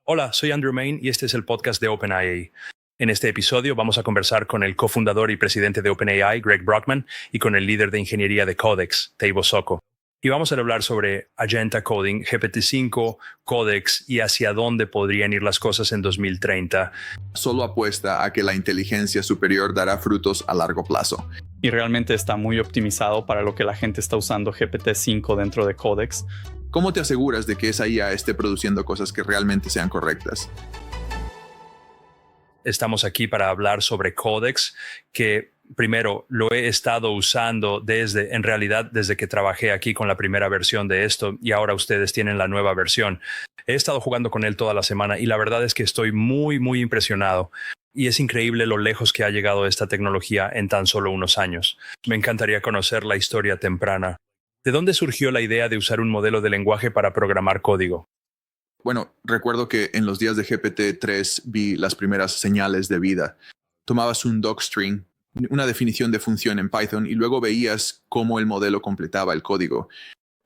Hola, soy Andrew Main y este es el podcast de OpenAI. En este episodio vamos a conversar con el cofundador y presidente de OpenAI, Greg Brockman, y con el líder de ingeniería de Codex, Teivo Soko. Y vamos a hablar sobre Agenta Coding, GPT-5, Codex y hacia dónde podrían ir las cosas en 2030. Solo apuesta a que la inteligencia superior dará frutos a largo plazo. Y realmente está muy optimizado para lo que la gente está usando GPT-5 dentro de Codex. ¿Cómo te aseguras de que esa IA esté produciendo cosas que realmente sean correctas? Estamos aquí para hablar sobre Codex, que primero lo he estado usando desde que trabajé aquí con la primera versión de esto y ahora ustedes tienen la nueva versión. He estado jugando con él toda la semana y la verdad es que estoy muy impresionado. Y es increíble lo lejos que ha llegado esta tecnología en tan solo unos años. Me encantaría conocer la historia temprana. ¿De dónde surgió la idea de usar un modelo de lenguaje para programar código? Bueno, recuerdo que en los días de GPT-3 vi las primeras señales de vida. Tomabas un docstring, una definición de función en Python, y luego veías cómo el modelo completaba el código.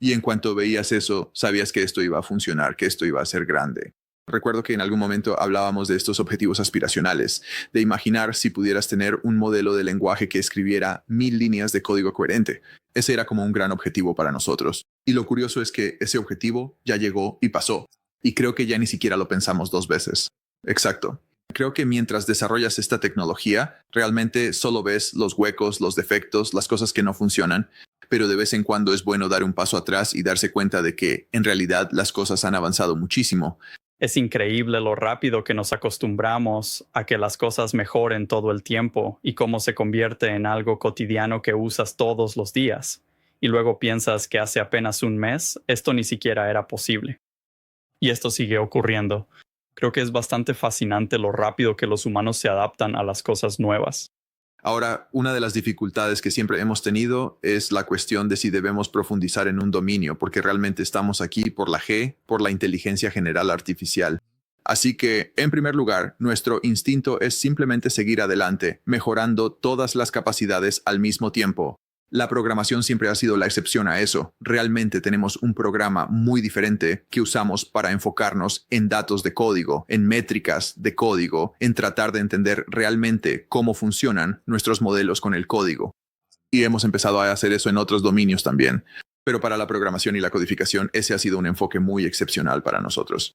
Y en cuanto veías eso, sabías que esto iba a funcionar, que esto iba a ser grande. Recuerdo que en algún momento hablábamos de estos objetivos aspiracionales, de imaginar si pudieras tener un modelo de lenguaje que escribiera 1000 líneas de código coherente. Ese era como un gran objetivo para nosotros. Y lo curioso es que ese objetivo ya llegó y pasó. Y creo que ya ni siquiera lo pensamos dos veces. Exacto. Creo que mientras desarrollas esta tecnología, realmente solo ves los huecos, los defectos, las cosas que no funcionan, pero de vez en cuando es bueno dar un paso atrás y darse cuenta de que en realidad las cosas han avanzado muchísimo. Es increíble lo rápido que nos acostumbramos a que las cosas mejoren todo el tiempo y cómo se convierte en algo cotidiano que usas todos los días. Y luego piensas que hace apenas un mes esto ni siquiera era posible. Y esto sigue ocurriendo. Creo que es bastante fascinante lo rápido que los humanos se adaptan a las cosas nuevas. Ahora, una de las dificultades que siempre hemos tenido es la cuestión de si debemos profundizar en un dominio, porque realmente estamos aquí por la G, por la inteligencia general artificial. Así que, en primer lugar, nuestro instinto es simplemente seguir adelante, mejorando todas las capacidades al mismo tiempo. La programación siempre ha sido la excepción a eso. Realmente tenemos un programa muy diferente que usamos para enfocarnos en datos de código, en métricas de código, en tratar de entender realmente cómo funcionan nuestros modelos con el código. Y hemos empezado a hacer eso en otros dominios también. Pero para la programación y la codificación, ese ha sido un enfoque muy excepcional para nosotros.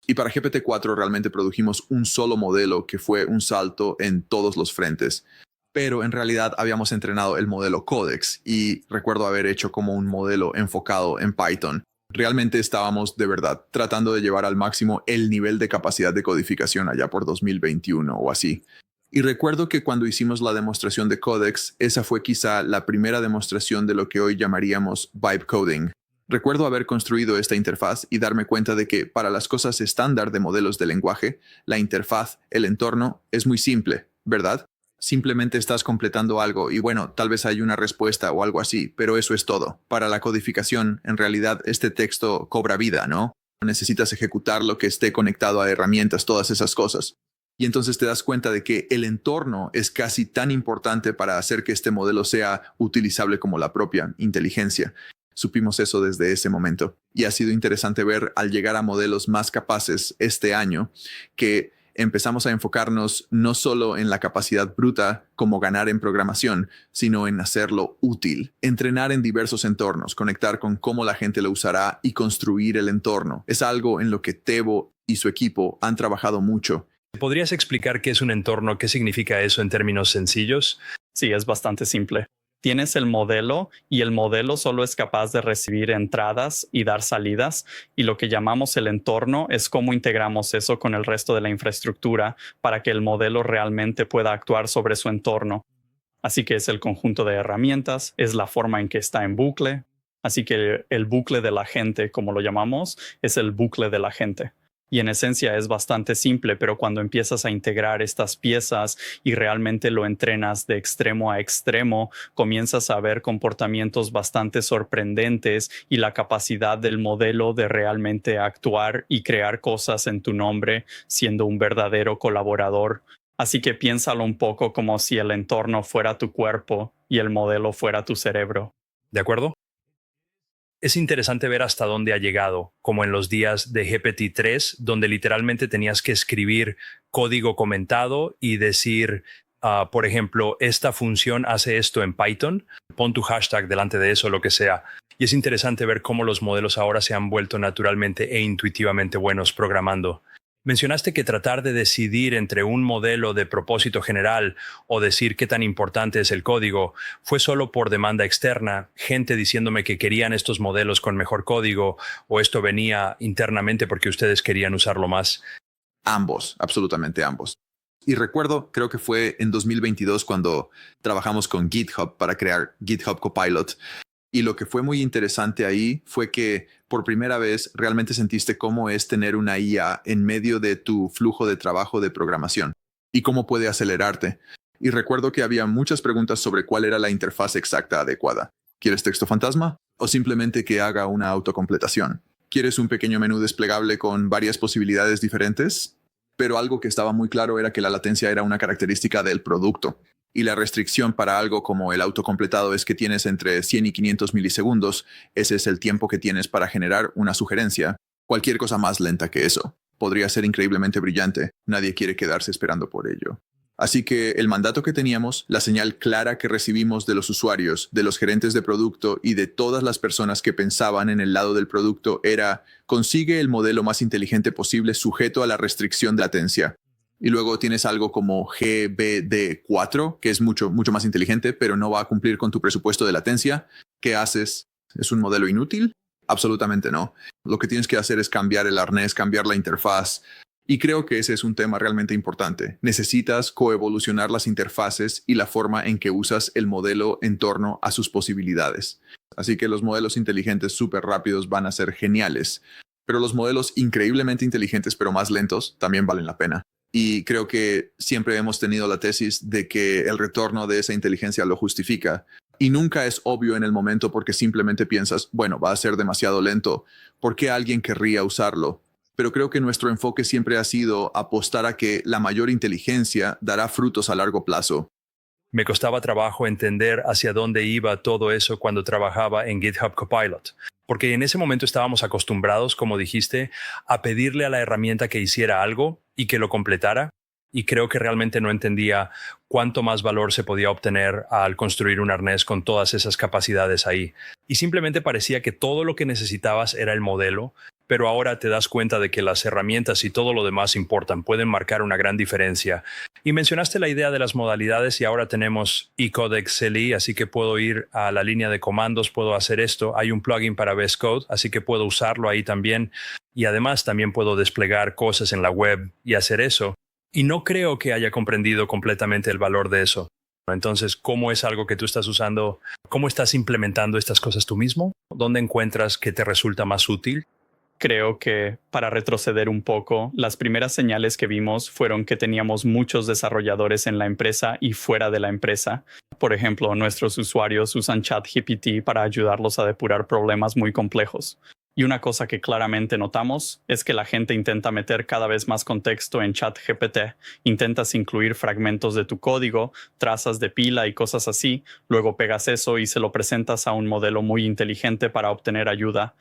Y para GPT-4 realmente produjimos un solo modelo que fue un salto en todos los frentes. Pero en realidad habíamos entrenado el modelo Codex y recuerdo haber hecho como un modelo enfocado en Python. Realmente estábamos de verdad tratando de llevar al máximo el nivel de capacidad de codificación allá por 2021 o así. Y recuerdo que cuando hicimos la demostración de Codex, esa fue quizá la primera demostración de lo que hoy llamaríamos vibe coding. Recuerdo haber construido esta interfaz y darme cuenta de que para las cosas estándar de modelos de lenguaje, la interfaz, el entorno, es muy simple, ¿verdad? Simplemente estás completando algo y bueno, tal vez hay una respuesta o algo así, pero eso es todo. Para la codificación, en realidad, este texto cobra vida, ¿no? Necesitas ejecutar lo que esté conectado a herramientas, todas esas cosas. Y entonces te das cuenta de que el entorno es casi tan importante para hacer que este modelo sea utilizable como la propia inteligencia. Supimos eso desde ese momento. Y ha sido interesante ver al llegar a modelos más capaces este año que empezamos a enfocarnos no solo en la capacidad bruta como ganar en programación, sino en hacerlo útil. Entrenar en diversos entornos, conectar con cómo la gente lo usará y construir el entorno. Es algo en lo que Teivo y su equipo han trabajado mucho. ¿Podrías explicar qué es un entorno? ¿Qué significa eso en términos sencillos? Sí, es bastante simple. Tienes el modelo y el modelo solo es capaz de recibir entradas y dar salidas, y lo que llamamos el entorno es cómo integramos eso con el resto de la infraestructura para que el modelo realmente pueda actuar sobre su entorno. Así que es el conjunto de herramientas, es la forma en que está en bucle. Así que el bucle de la gente, como lo llamamos, es el bucle de la gente. Y en esencia es bastante simple, pero cuando empiezas a integrar estas piezas y realmente lo entrenas de extremo a extremo, comienzas a ver comportamientos bastante sorprendentes y la capacidad del modelo de realmente actuar y crear cosas en tu nombre, siendo un verdadero colaborador. Así que piénsalo un poco como si el entorno fuera tu cuerpo y el modelo fuera tu cerebro. ¿De acuerdo? Es interesante ver hasta dónde ha llegado, como en los días de GPT-3, donde literalmente tenías que escribir código comentado y decir, por ejemplo, esta función hace esto en Python, pon tu hashtag delante de eso, lo que sea. Y es interesante ver cómo los modelos ahora se han vuelto naturalmente e intuitivamente buenos programando. Mencionaste que tratar de decidir entre un modelo de propósito general o decir qué tan importante es el código fue solo por demanda externa, gente diciéndome que querían estos modelos con mejor código, o esto venía internamente porque ustedes querían usarlo más. Ambos, absolutamente ambos. Y recuerdo, creo que fue en 2022 cuando trabajamos con GitHub para crear GitHub Copilot. Y lo que fue muy interesante ahí fue que por primera vez realmente sentiste cómo es tener una IA en medio de tu flujo de trabajo de programación y cómo puede acelerarte. Y recuerdo que había muchas preguntas sobre cuál era la interfaz exacta adecuada. ¿Quieres texto fantasma? ¿O simplemente que haga una autocompletación? ¿Quieres un pequeño menú desplegable con varias posibilidades diferentes? Pero algo que estaba muy claro era que la latencia era una característica del producto. Y la restricción para algo como el autocompletado es que tienes entre 100 y 500 milisegundos. Ese es el tiempo que tienes para generar una sugerencia. Cualquier cosa más lenta que eso podría ser increíblemente brillante. Nadie quiere quedarse esperando por ello. Así que el mandato que teníamos, la señal clara que recibimos de los usuarios, de los gerentes de producto y de todas las personas que pensaban en el lado del producto era: consigue el modelo más inteligente posible sujeto a la restricción de latencia. Y luego tienes algo como GBD4, que es mucho más inteligente, pero no va a cumplir con tu presupuesto de latencia. ¿Qué haces? ¿Es un modelo inútil? Absolutamente no. Lo que tienes que hacer es cambiar el arnés, cambiar la interfaz. Y creo que ese es un tema realmente importante. Necesitas coevolucionar las interfaces y la forma en que usas el modelo en torno a sus posibilidades. Así que los modelos inteligentes súper rápidos van a ser geniales. Pero los modelos increíblemente inteligentes pero más lentos también valen la pena. Y creo que siempre hemos tenido la tesis de que el retorno de esa inteligencia lo justifica. Y nunca es obvio en el momento porque simplemente piensas, bueno, va a ser demasiado lento. ¿Por qué alguien querría usarlo? Pero creo que nuestro enfoque siempre ha sido apostar a que la mayor inteligencia dará frutos a largo plazo. Me costaba trabajo entender hacia dónde iba todo eso cuando trabajaba en GitHub Copilot, porque en ese momento estábamos acostumbrados, como dijiste, a pedirle a la herramienta que hiciera algo y que lo completara, y creo que realmente no entendía cuánto más valor se podía obtener al construir un arnés con todas esas capacidades ahí. Y simplemente parecía que todo lo que necesitabas era el modelo, pero ahora te das cuenta de que las herramientas y todo lo demás importan, pueden marcar una gran diferencia. Y mencionaste la idea de las modalidades y ahora tenemos eCodex CLI, así que puedo ir a la línea de comandos, puedo hacer esto. Hay un plugin para VS Code, así que puedo usarlo ahí también. Y además también puedo desplegar cosas en la web y hacer eso. Y no creo que haya comprendido completamente el valor de eso. Entonces, ¿cómo es algo que tú estás usando? ¿Cómo estás implementando estas cosas tú mismo? ¿Dónde encuentras que te resulta más útil? Creo que, para retroceder un poco, las primeras señales que vimos fueron que teníamos muchos desarrolladores en la empresa y fuera de la empresa. Por ejemplo, nuestros usuarios usan ChatGPT para ayudarlos a depurar problemas muy complejos. Y una cosa que claramente notamos es que la gente intenta meter cada vez más contexto en ChatGPT. Intentas incluir fragmentos de tu código, trazas de pila y cosas así, luego pegas eso y se lo presentas a un modelo muy inteligente para obtener ayuda.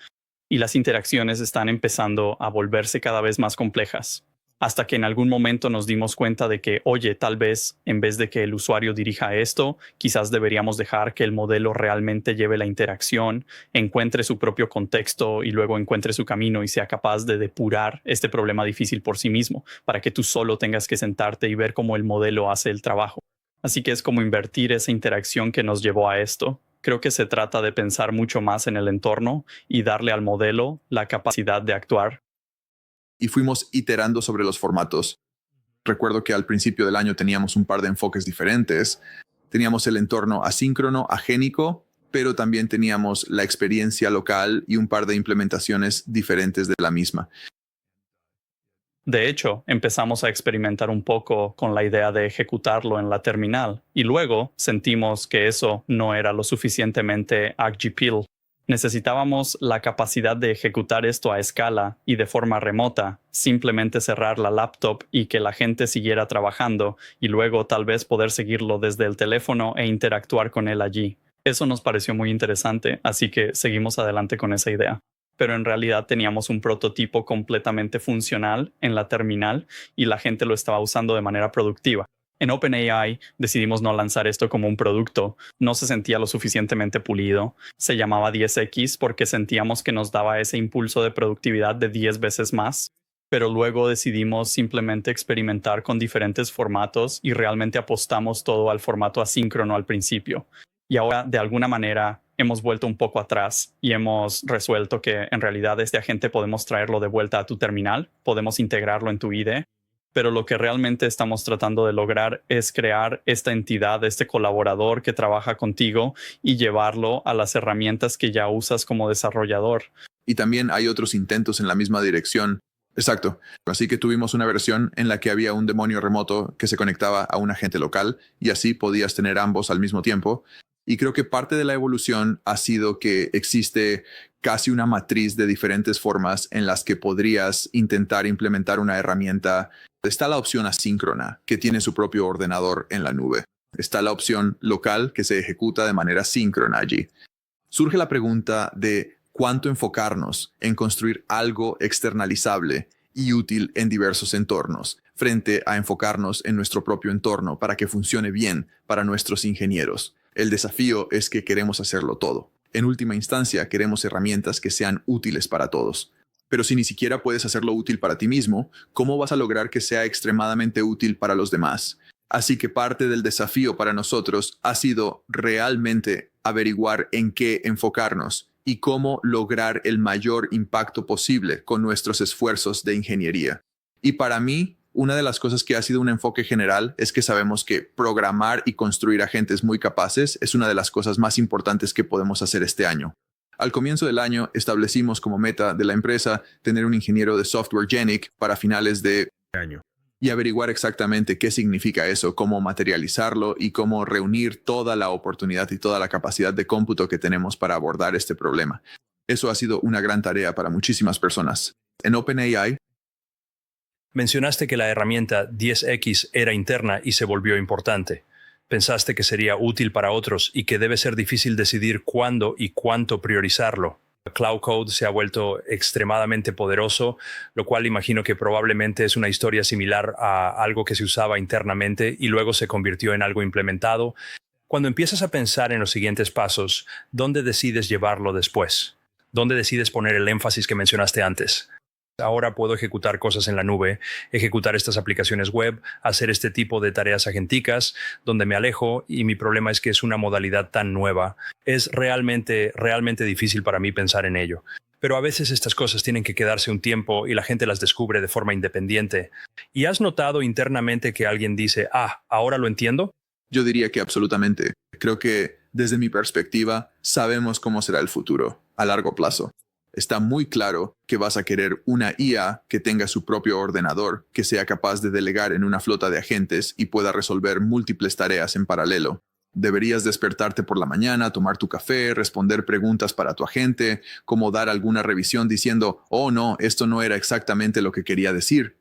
Y las interacciones están empezando a volverse cada vez más complejas. Hasta que en algún momento nos dimos cuenta de que, oye, tal vez en vez de que el usuario dirija esto, quizás deberíamos dejar que el modelo realmente lleve la interacción, encuentre su propio contexto y luego encuentre su camino y sea capaz de depurar este problema difícil por sí mismo, para que tú solo tengas que sentarte y ver cómo el modelo hace el trabajo. Así que es como invertir esa interacción que nos llevó a esto. Creo que se trata de pensar mucho más en el entorno y darle al modelo la capacidad de actuar. Y fuimos iterando sobre los formatos. Recuerdo que al principio del año teníamos un par de enfoques diferentes. Teníamos el entorno asíncrono, agénico, pero también teníamos la experiencia local y un par de implementaciones diferentes de la misma. De hecho, empezamos a experimentar un poco con la idea de ejecutarlo en la terminal y luego sentimos que eso no era lo suficientemente ArcGPL. Necesitábamos la capacidad de ejecutar esto a escala y de forma remota, simplemente cerrar la laptop y que la gente siguiera trabajando y luego tal vez poder seguirlo desde el teléfono e interactuar con él allí. Eso nos pareció muy interesante, así que seguimos adelante con esa idea. Pero en realidad teníamos un prototipo completamente funcional en la terminal y la gente lo estaba usando de manera productiva. En OpenAI decidimos no lanzar esto como un producto. No se sentía lo suficientemente pulido. Se llamaba 10X porque sentíamos que nos daba ese impulso de productividad de 10 veces más. Pero luego decidimos simplemente experimentar con diferentes formatos y realmente apostamos todo al formato asíncrono al principio. Y ahora, de alguna manera, hemos vuelto un poco atrás y hemos resuelto que en realidad este agente podemos traerlo de vuelta a tu terminal, podemos integrarlo en tu IDE, pero lo que realmente estamos tratando de lograr es crear esta entidad, este colaborador que trabaja contigo y llevarlo a las herramientas que ya usas como desarrollador. Y también hay otros intentos en la misma dirección. Exacto. Así que tuvimos una versión en la que había un demonio remoto que se conectaba a un agente local y así podías tener ambos al mismo tiempo. Y creo que parte de la evolución ha sido que existe casi una matriz de diferentes formas en las que podrías intentar implementar una herramienta. Está la opción asíncrona, que tiene su propio ordenador en la nube. Está la opción local, que se ejecuta de manera síncrona allí. Surge la pregunta de cuánto enfocarnos en construir algo externalizable y útil en diversos entornos, frente a enfocarnos en nuestro propio entorno para que funcione bien para nuestros ingenieros. El desafío es que queremos hacerlo todo. En última instancia, queremos herramientas que sean útiles para todos. Pero si ni siquiera puedes hacerlo útil para ti mismo, ¿cómo vas a lograr que sea extremadamente útil para los demás? Así que parte del desafío para nosotros ha sido realmente averiguar en qué enfocarnos y cómo lograr el mayor impacto posible con nuestros esfuerzos de ingeniería. Y para mí, una de las cosas que ha sido un enfoque general es que sabemos que programar y construir agentes muy capaces es una de las cosas más importantes que podemos hacer este año. Al comienzo del año establecimos como meta de la empresa tener un ingeniero de software GENIC para finales de año y averiguar exactamente qué significa eso, cómo materializarlo y cómo reunir toda la oportunidad y toda la capacidad de cómputo que tenemos para abordar este problema. Eso ha sido una gran tarea para muchísimas personas. En OpenAI, mencionaste que la herramienta 10X era interna y se volvió importante. Pensaste que sería útil para otros y que debe ser difícil decidir cuándo y cuánto priorizarlo. Cloud Code se ha vuelto extremadamente poderoso, lo cual imagino que probablemente es una historia similar a algo que se usaba internamente y luego se convirtió en algo implementado. Cuando empiezas a pensar en los siguientes pasos, ¿dónde decides llevarlo después? ¿Dónde decides poner el énfasis que mencionaste antes? Ahora puedo ejecutar cosas en la nube, ejecutar estas aplicaciones web, hacer este tipo de tareas agénticas, donde me alejo y mi problema es que es una modalidad tan nueva. Es realmente difícil para mí pensar en ello. Pero a veces estas cosas tienen que quedarse un tiempo y la gente las descubre de forma independiente. ¿Y has notado internamente que alguien dice, ahora lo entiendo? yo diría que absolutamente. Creo que desde mi perspectiva sabemos cómo será el futuro a largo plazo. Está muy claro que vas a querer una IA que tenga su propio ordenador, que sea capaz de delegar en una flota de agentes y pueda resolver múltiples tareas en paralelo. Deberías despertarte por la mañana, tomar tu café, responder preguntas para tu agente, como dar alguna revisión diciendo, oh no, esto no era exactamente lo que quería decir.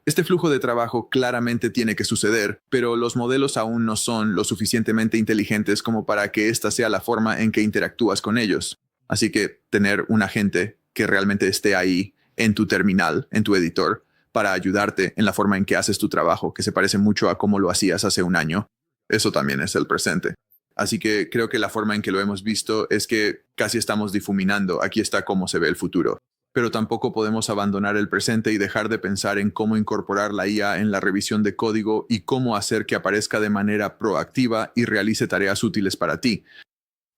Este flujo de trabajo claramente tiene que suceder, pero los modelos aún no son lo suficientemente inteligentes como para que esta sea la forma en que interactúas con ellos. Así que tener un agente que realmente esté ahí en tu terminal, en tu editor, para ayudarte en la forma en que haces tu trabajo, que se parece mucho a cómo lo hacías hace un año, eso también es el presente. Así que creo que la forma en que lo hemos visto es que casi estamos difuminando, aquí está cómo se ve el futuro. Pero tampoco podemos abandonar el presente y dejar de pensar en cómo incorporar la IA en la revisión de código y cómo hacer que aparezca de manera proactiva y realice tareas útiles para ti.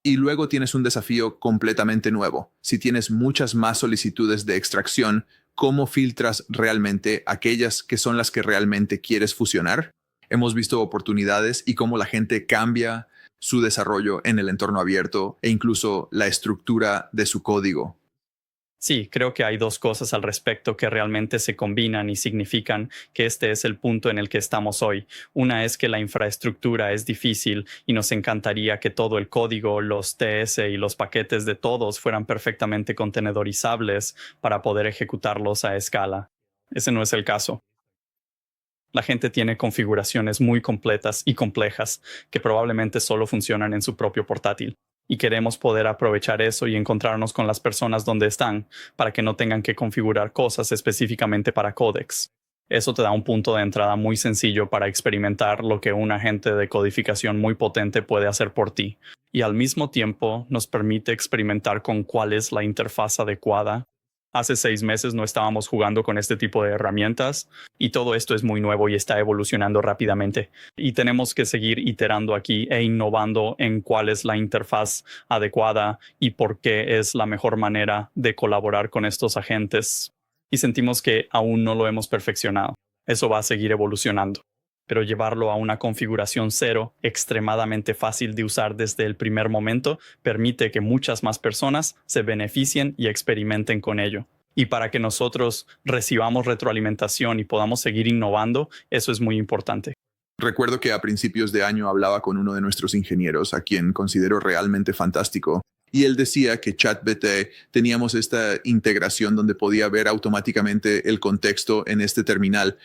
Y luego tienes un desafío completamente nuevo. Si tienes muchas más solicitudes de extracción, ¿cómo filtras realmente aquellas que son las que realmente quieres fusionar? Hemos visto oportunidades y cómo la gente cambia su desarrollo en el entorno abierto e incluso la estructura de su código. Sí, creo que hay dos cosas al respecto que realmente se combinan y significan que este es el punto en el que estamos hoy. Una es que la infraestructura es difícil y nos encantaría que todo el código, los TS y los paquetes de todos fueran perfectamente contenedorizables para poder ejecutarlos a escala. Ese no es el caso. La gente tiene configuraciones muy completas y complejas que probablemente solo funcionan en su propio portátil. Y queremos poder aprovechar eso y encontrarnos con las personas donde están para que no tengan que configurar cosas específicamente para Codex. Eso te da un punto de entrada muy sencillo para experimentar lo que un agente de codificación muy potente puede hacer por ti. Y al mismo tiempo nos permite experimentar con cuál es la interfaz adecuada. Hace 6 meses no estábamos jugando con este tipo de herramientas y todo esto es muy nuevo y está evolucionando rápidamente. Y tenemos que seguir iterando aquí e innovando en cuál es la interfaz adecuada y por qué es la mejor manera de colaborar con estos agentes. Y sentimos que aún no lo hemos perfeccionado. Eso va a seguir evolucionando. Pero llevarlo a una configuración cero, extremadamente fácil de usar desde el primer momento, permite que muchas más personas se beneficien y experimenten con ello. Y para que nosotros recibamos retroalimentación y podamos seguir innovando, eso es muy importante. Recuerdo que a principios de año hablaba con uno de nuestros ingenieros, a quien considero realmente fantástico, y él decía que ChatGPT teníamos esta integración donde podía ver automáticamente el contexto en este terminal.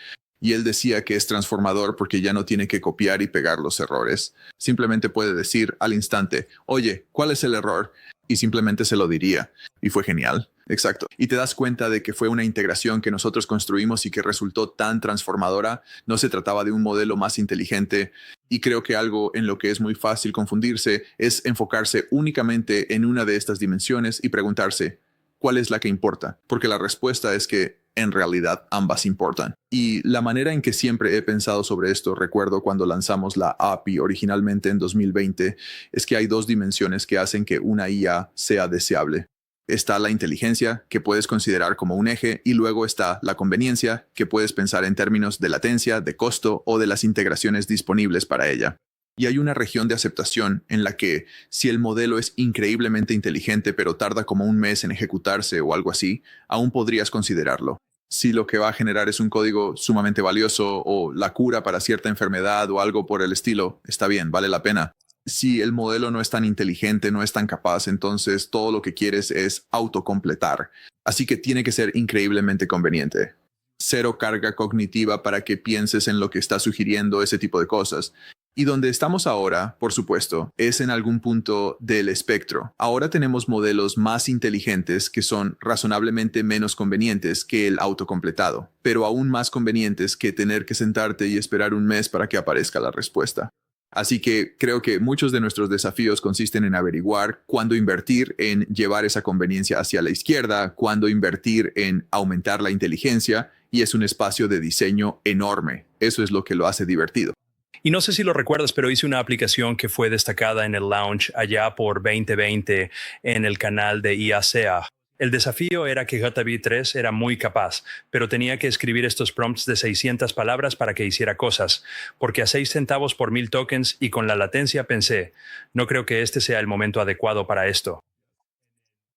Y él decía que es transformador porque ya no tiene que copiar y pegar los errores. Simplemente puede decir al instante, oye, ¿cuál es el error? Y simplemente se lo diría. Y fue genial. Exacto. Y te das cuenta de que fue una integración que nosotros construimos y que resultó tan transformadora. No se trataba de un modelo más inteligente. Y creo que algo en lo que es muy fácil confundirse es enfocarse únicamente en una de estas dimensiones y preguntarse, ¿cuál es la que importa? Porque la respuesta es que en realidad ambas importan. Y la manera en que siempre he pensado sobre esto, recuerdo cuando lanzamos la API originalmente en 2020, es que hay 2 dimensiones que hacen que una IA sea deseable. Está la inteligencia, que puedes considerar como un eje, y luego está la conveniencia, que puedes pensar en términos de latencia, de costo o de las integraciones disponibles para ella. Y hay una región de aceptación en la que, si el modelo es increíblemente inteligente pero tarda como un mes en ejecutarse o algo así, aún podrías considerarlo. Si lo que va a generar es un código sumamente valioso o la cura para cierta enfermedad o algo por el estilo, está bien, vale la pena. Si el modelo no es tan inteligente, no es tan capaz, entonces todo lo que quieres es autocompletar. Así que tiene que ser increíblemente conveniente. 0 carga cognitiva para que pienses en lo que está sugiriendo, ese tipo de cosas. Y donde estamos ahora, por supuesto, es en algún punto del espectro. Ahora tenemos modelos más inteligentes que son razonablemente menos convenientes que el autocompletado, pero aún más convenientes que tener que sentarte y esperar un mes para que aparezca la respuesta. Así que creo que muchos de nuestros desafíos consisten en averiguar cuándo invertir en llevar esa conveniencia hacia la izquierda, cuándo invertir en aumentar la inteligencia, y es un espacio de diseño enorme. Eso es lo que lo hace divertido. Y no sé si lo recuerdas, pero hice una aplicación que fue destacada en el launch allá por 2020 en el canal de IACA. El desafío era que JB3 era muy capaz, pero tenía que escribir estos prompts de 600 palabras para que hiciera cosas, porque a 6 centavos por 1000 tokens y con la latencia pensé, no creo que este sea el momento adecuado para esto.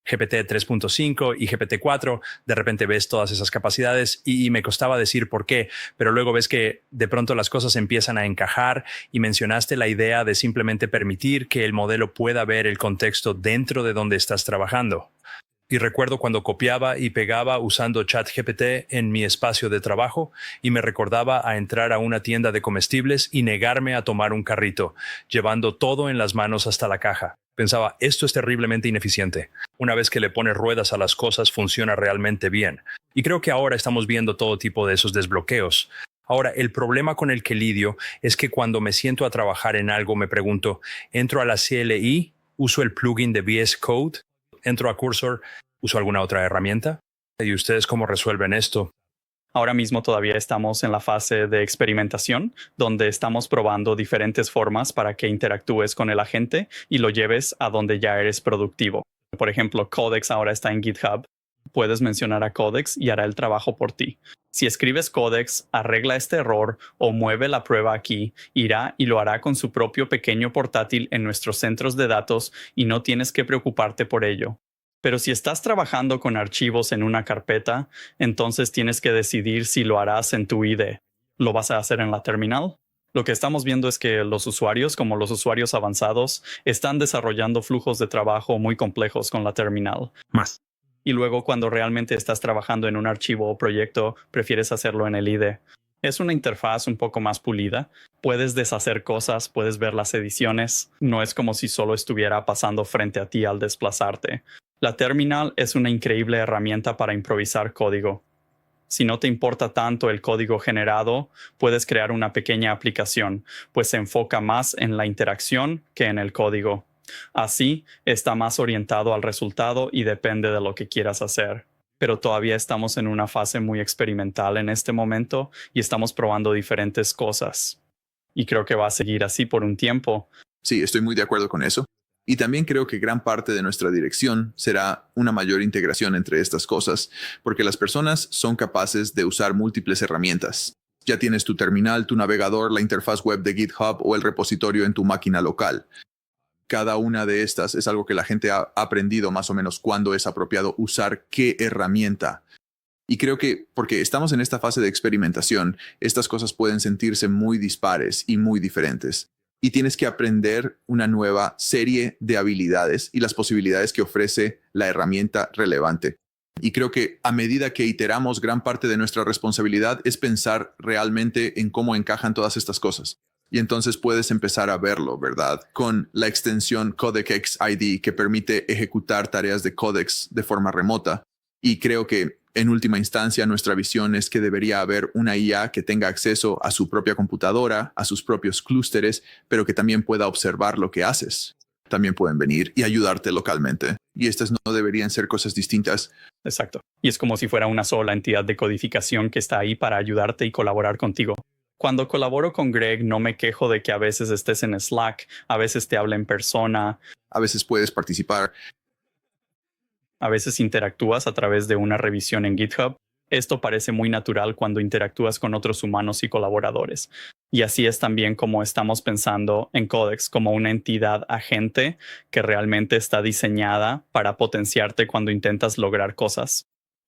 GPT 3.5 y GPT 4, de repente ves todas esas capacidades y me costaba decir por qué, pero luego ves que de pronto las cosas empiezan a encajar y mencionaste la idea de simplemente permitir que el modelo pueda ver el contexto dentro de donde estás trabajando. Y recuerdo cuando copiaba y pegaba usando ChatGPT en mi espacio de trabajo y me recordaba a entrar a una tienda de comestibles y negarme a tomar un carrito, llevando todo en las manos hasta la caja. Pensaba, esto es terriblemente ineficiente. Una vez que le pones ruedas a las cosas, funciona realmente bien. Y creo que ahora estamos viendo todo tipo de esos desbloqueos. Ahora, el problema con el que lidio es que cuando me siento a trabajar en algo me pregunto, ¿entro a la CLI? ¿Uso el plugin de VS Code? ¿Entro a Cursor? ¿Uso alguna otra herramienta? ¿Y ustedes cómo resuelven esto? Ahora mismo todavía estamos en la fase de experimentación, donde estamos probando diferentes formas para que interactúes con el agente y lo lleves a donde ya eres productivo. Por ejemplo, Codex ahora está en GitHub. Puedes mencionar a Codex y hará el trabajo por ti. Si escribes Codex, arregla este error o mueve la prueba aquí, irá y lo hará con su propio pequeño portátil en nuestros centros de datos y no tienes que preocuparte por ello. Pero si estás trabajando con archivos en una carpeta, entonces tienes que decidir si lo harás en tu IDE. ¿Lo vas a hacer en la terminal? Lo que estamos viendo es que los usuarios, como los usuarios avanzados, están desarrollando flujos de trabajo muy complejos con la terminal. Y luego, cuando realmente estás trabajando en un archivo o proyecto, prefieres hacerlo en el IDE. Es una interfaz un poco más pulida. Puedes deshacer cosas, puedes ver las ediciones. No es como si solo estuviera pasando frente a ti al desplazarte. La terminal es una increíble herramienta para improvisar código. Si no te importa tanto el código generado, puedes crear una pequeña aplicación, pues se enfoca más en la interacción que en el código. Así, está más orientado al resultado y depende de lo que quieras hacer. Pero todavía estamos en una fase muy experimental en este momento y estamos probando diferentes cosas. Y creo que va a seguir así por un tiempo. Sí, estoy muy de acuerdo con eso. Y también creo que gran parte de nuestra dirección será una mayor integración entre estas cosas, porque las personas son capaces de usar múltiples herramientas. Ya tienes tu terminal, tu navegador, la interfaz web de GitHub o el repositorio en tu máquina local. Cada una de estas es algo que la gente ha aprendido más o menos cuándo es apropiado usar qué herramienta. Y creo que porque estamos en esta fase de experimentación, estas cosas pueden sentirse muy dispares y muy diferentes. Y tienes que aprender una nueva serie de habilidades y las posibilidades que ofrece la herramienta relevante. Y creo que a medida que iteramos, gran parte de nuestra responsabilidad es pensar realmente en cómo encajan todas estas cosas. Y entonces puedes empezar a verlo, ¿verdad? Con la extensión Codex ID que permite ejecutar tareas de Codex de forma remota. Y creo que en última instancia nuestra visión es que debería haber una IA que tenga acceso a su propia computadora, a sus propios clústeres, pero que también pueda observar lo que haces. También pueden venir y ayudarte localmente. Y estas no deberían ser cosas distintas. Exacto. Y es como si fuera una sola entidad de codificación que está ahí para ayudarte y colaborar contigo. Cuando colaboro con Greg, no me quejo de que a veces estés en Slack, a veces te habla en persona, A veces puedes participar. a veces interactúas a través de una revisión en GitHub. Esto parece muy natural cuando interactúas con otros humanos y colaboradores. Y así es también como estamos pensando en Codex como una entidad agente que realmente está diseñada para potenciarte cuando intentas lograr cosas.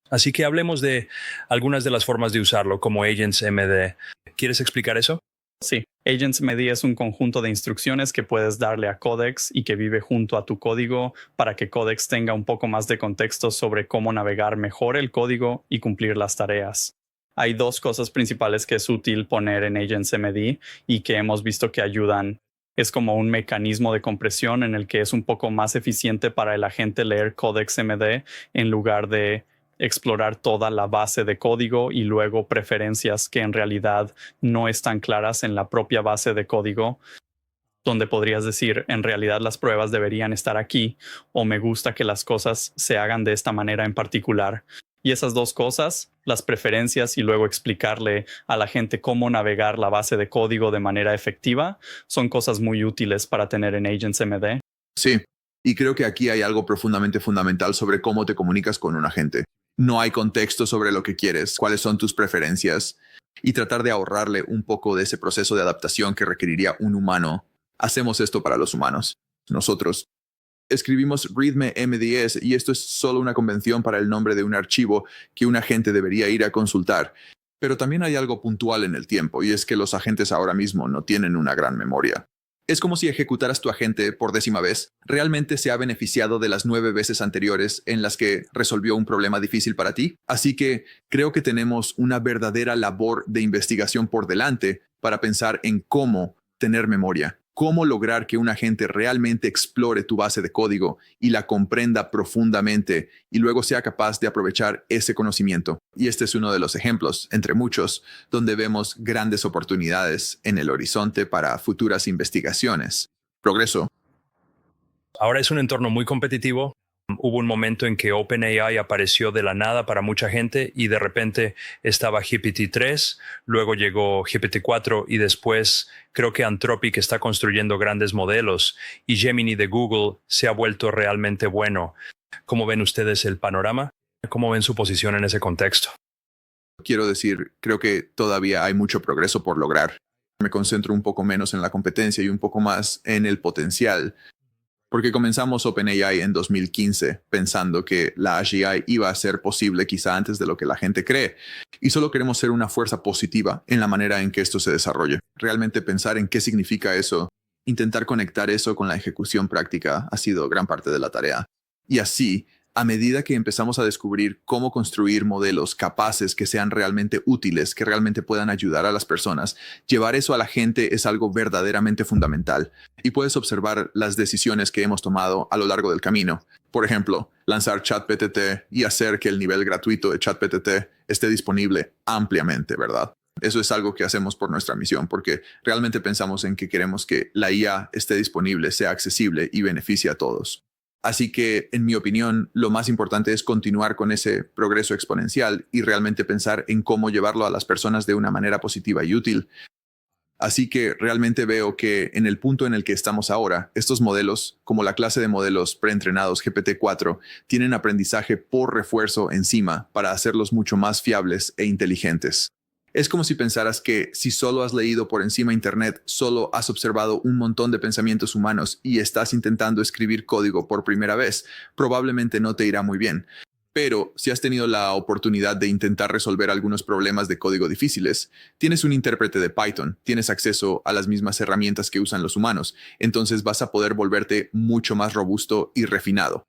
Así que hablemos de algunas de las formas de usarlo, como Agents MD. ¿Quieres explicar eso? Sí, Agents MD es un conjunto de instrucciones que puedes darle a Codex y que vive junto a tu código para que Codex tenga un poco más de contexto sobre cómo navegar mejor el código y cumplir las tareas. Hay dos cosas principales que es útil poner en Agents MD y que hemos visto que ayudan. Es como un mecanismo de compresión en el que es un poco más eficiente para el agente leer Codex MD en lugar de explorar toda la base de código y luego preferencias que en realidad no están claras en la propia base de código, donde podrías decir, en realidad las pruebas deberían estar aquí o me gusta que las cosas se hagan de esta manera en particular. Y esas dos cosas, las preferencias y luego explicarle a la gente cómo navegar la base de código de manera efectiva, son cosas muy útiles para tener en Agents MD. Sí, y creo que aquí hay algo profundamente fundamental sobre cómo te comunicas con un agente. No hay contexto sobre lo que quieres, cuáles son tus preferencias, y tratar de ahorrarle un poco de ese proceso de adaptación que requeriría un humano. Hacemos esto para los humanos. Nosotros escribimos README MDS y esto es solo una convención para el nombre de un archivo que un agente debería ir a consultar. Pero también hay algo puntual en el tiempo, y es que los agentes ahora mismo no tienen una gran memoria. Es como si ejecutaras tu agente por 10ª vez. Realmente se ha beneficiado de las 9 veces anteriores en las que resolvió un problema difícil para ti. Así que creo que tenemos una verdadera labor de investigación por delante para pensar en cómo tener memoria. Cómo lograr que un agente realmente explore tu base de código y la comprenda profundamente y luego sea capaz de aprovechar ese conocimiento. Y este es uno de los ejemplos, entre muchos, donde vemos grandes oportunidades en el horizonte para futuras investigaciones. Progreso. Ahora es un entorno muy competitivo. Hubo un momento en que OpenAI apareció de la nada para mucha gente y de repente estaba GPT-3, luego llegó GPT-4 y después creo que Anthropic está construyendo grandes modelos y Gemini de Google se ha vuelto realmente bueno. ¿Cómo ven ustedes el panorama? ¿Cómo ven su posición en ese contexto? Quiero decir, creo que todavía hay mucho progreso por lograr. Me concentro un poco menos en la competencia y un poco más en el potencial. Porque comenzamos OpenAI en 2015 pensando que la AGI iba a ser posible quizá antes de lo que la gente cree. Y solo queremos ser una fuerza positiva en la manera en que esto se desarrolle. Realmente pensar en qué significa eso, intentar conectar eso con la ejecución práctica ha sido gran parte de la tarea. Y así, A medida que empezamos a descubrir cómo construir modelos capaces que sean realmente útiles, que realmente puedan ayudar a las personas, llevar eso a la gente es algo verdaderamente fundamental. Y puedes observar las decisiones que hemos tomado a lo largo del camino. Por ejemplo, lanzar ChatGPT y hacer que el nivel gratuito de ChatGPT esté disponible ampliamente, ¿verdad? Eso es algo que hacemos por nuestra misión, porque realmente pensamos en que queremos que la IA esté disponible, sea accesible y beneficie a todos. Así que, en mi opinión, lo más importante es continuar con ese progreso exponencial y realmente pensar en cómo llevarlo a las personas de una manera positiva y útil. Así que realmente veo que en el punto en el que estamos ahora, estos modelos, como la clase de modelos preentrenados GPT-4, tienen aprendizaje por refuerzo encima para hacerlos mucho más fiables e inteligentes. Es como si pensaras que si solo has leído por encima Internet, solo has observado un montón de pensamientos humanos y estás intentando escribir código por primera vez, probablemente no te irá muy bien. Pero si has tenido la oportunidad de intentar resolver algunos problemas de código difíciles, tienes un intérprete de Python, tienes acceso a las mismas herramientas que usan los humanos, entonces vas a poder volverte mucho más robusto y refinado.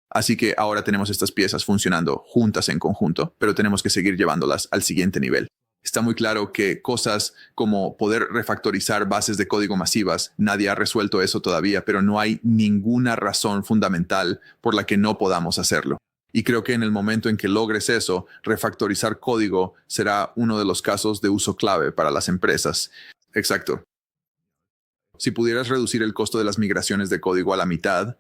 Así que ahora tenemos estas piezas funcionando juntas en conjunto, pero tenemos que seguir llevándolas al siguiente nivel. Está muy claro que cosas como poder refactorizar bases de código masivas, nadie ha resuelto eso todavía, pero no hay ninguna razón fundamental por la que no podamos hacerlo. Y creo que en el momento en que logres eso, refactorizar código será uno de los casos de uso clave para las empresas. Exacto. Si pudieras reducir el costo de las migraciones de código a la mitad,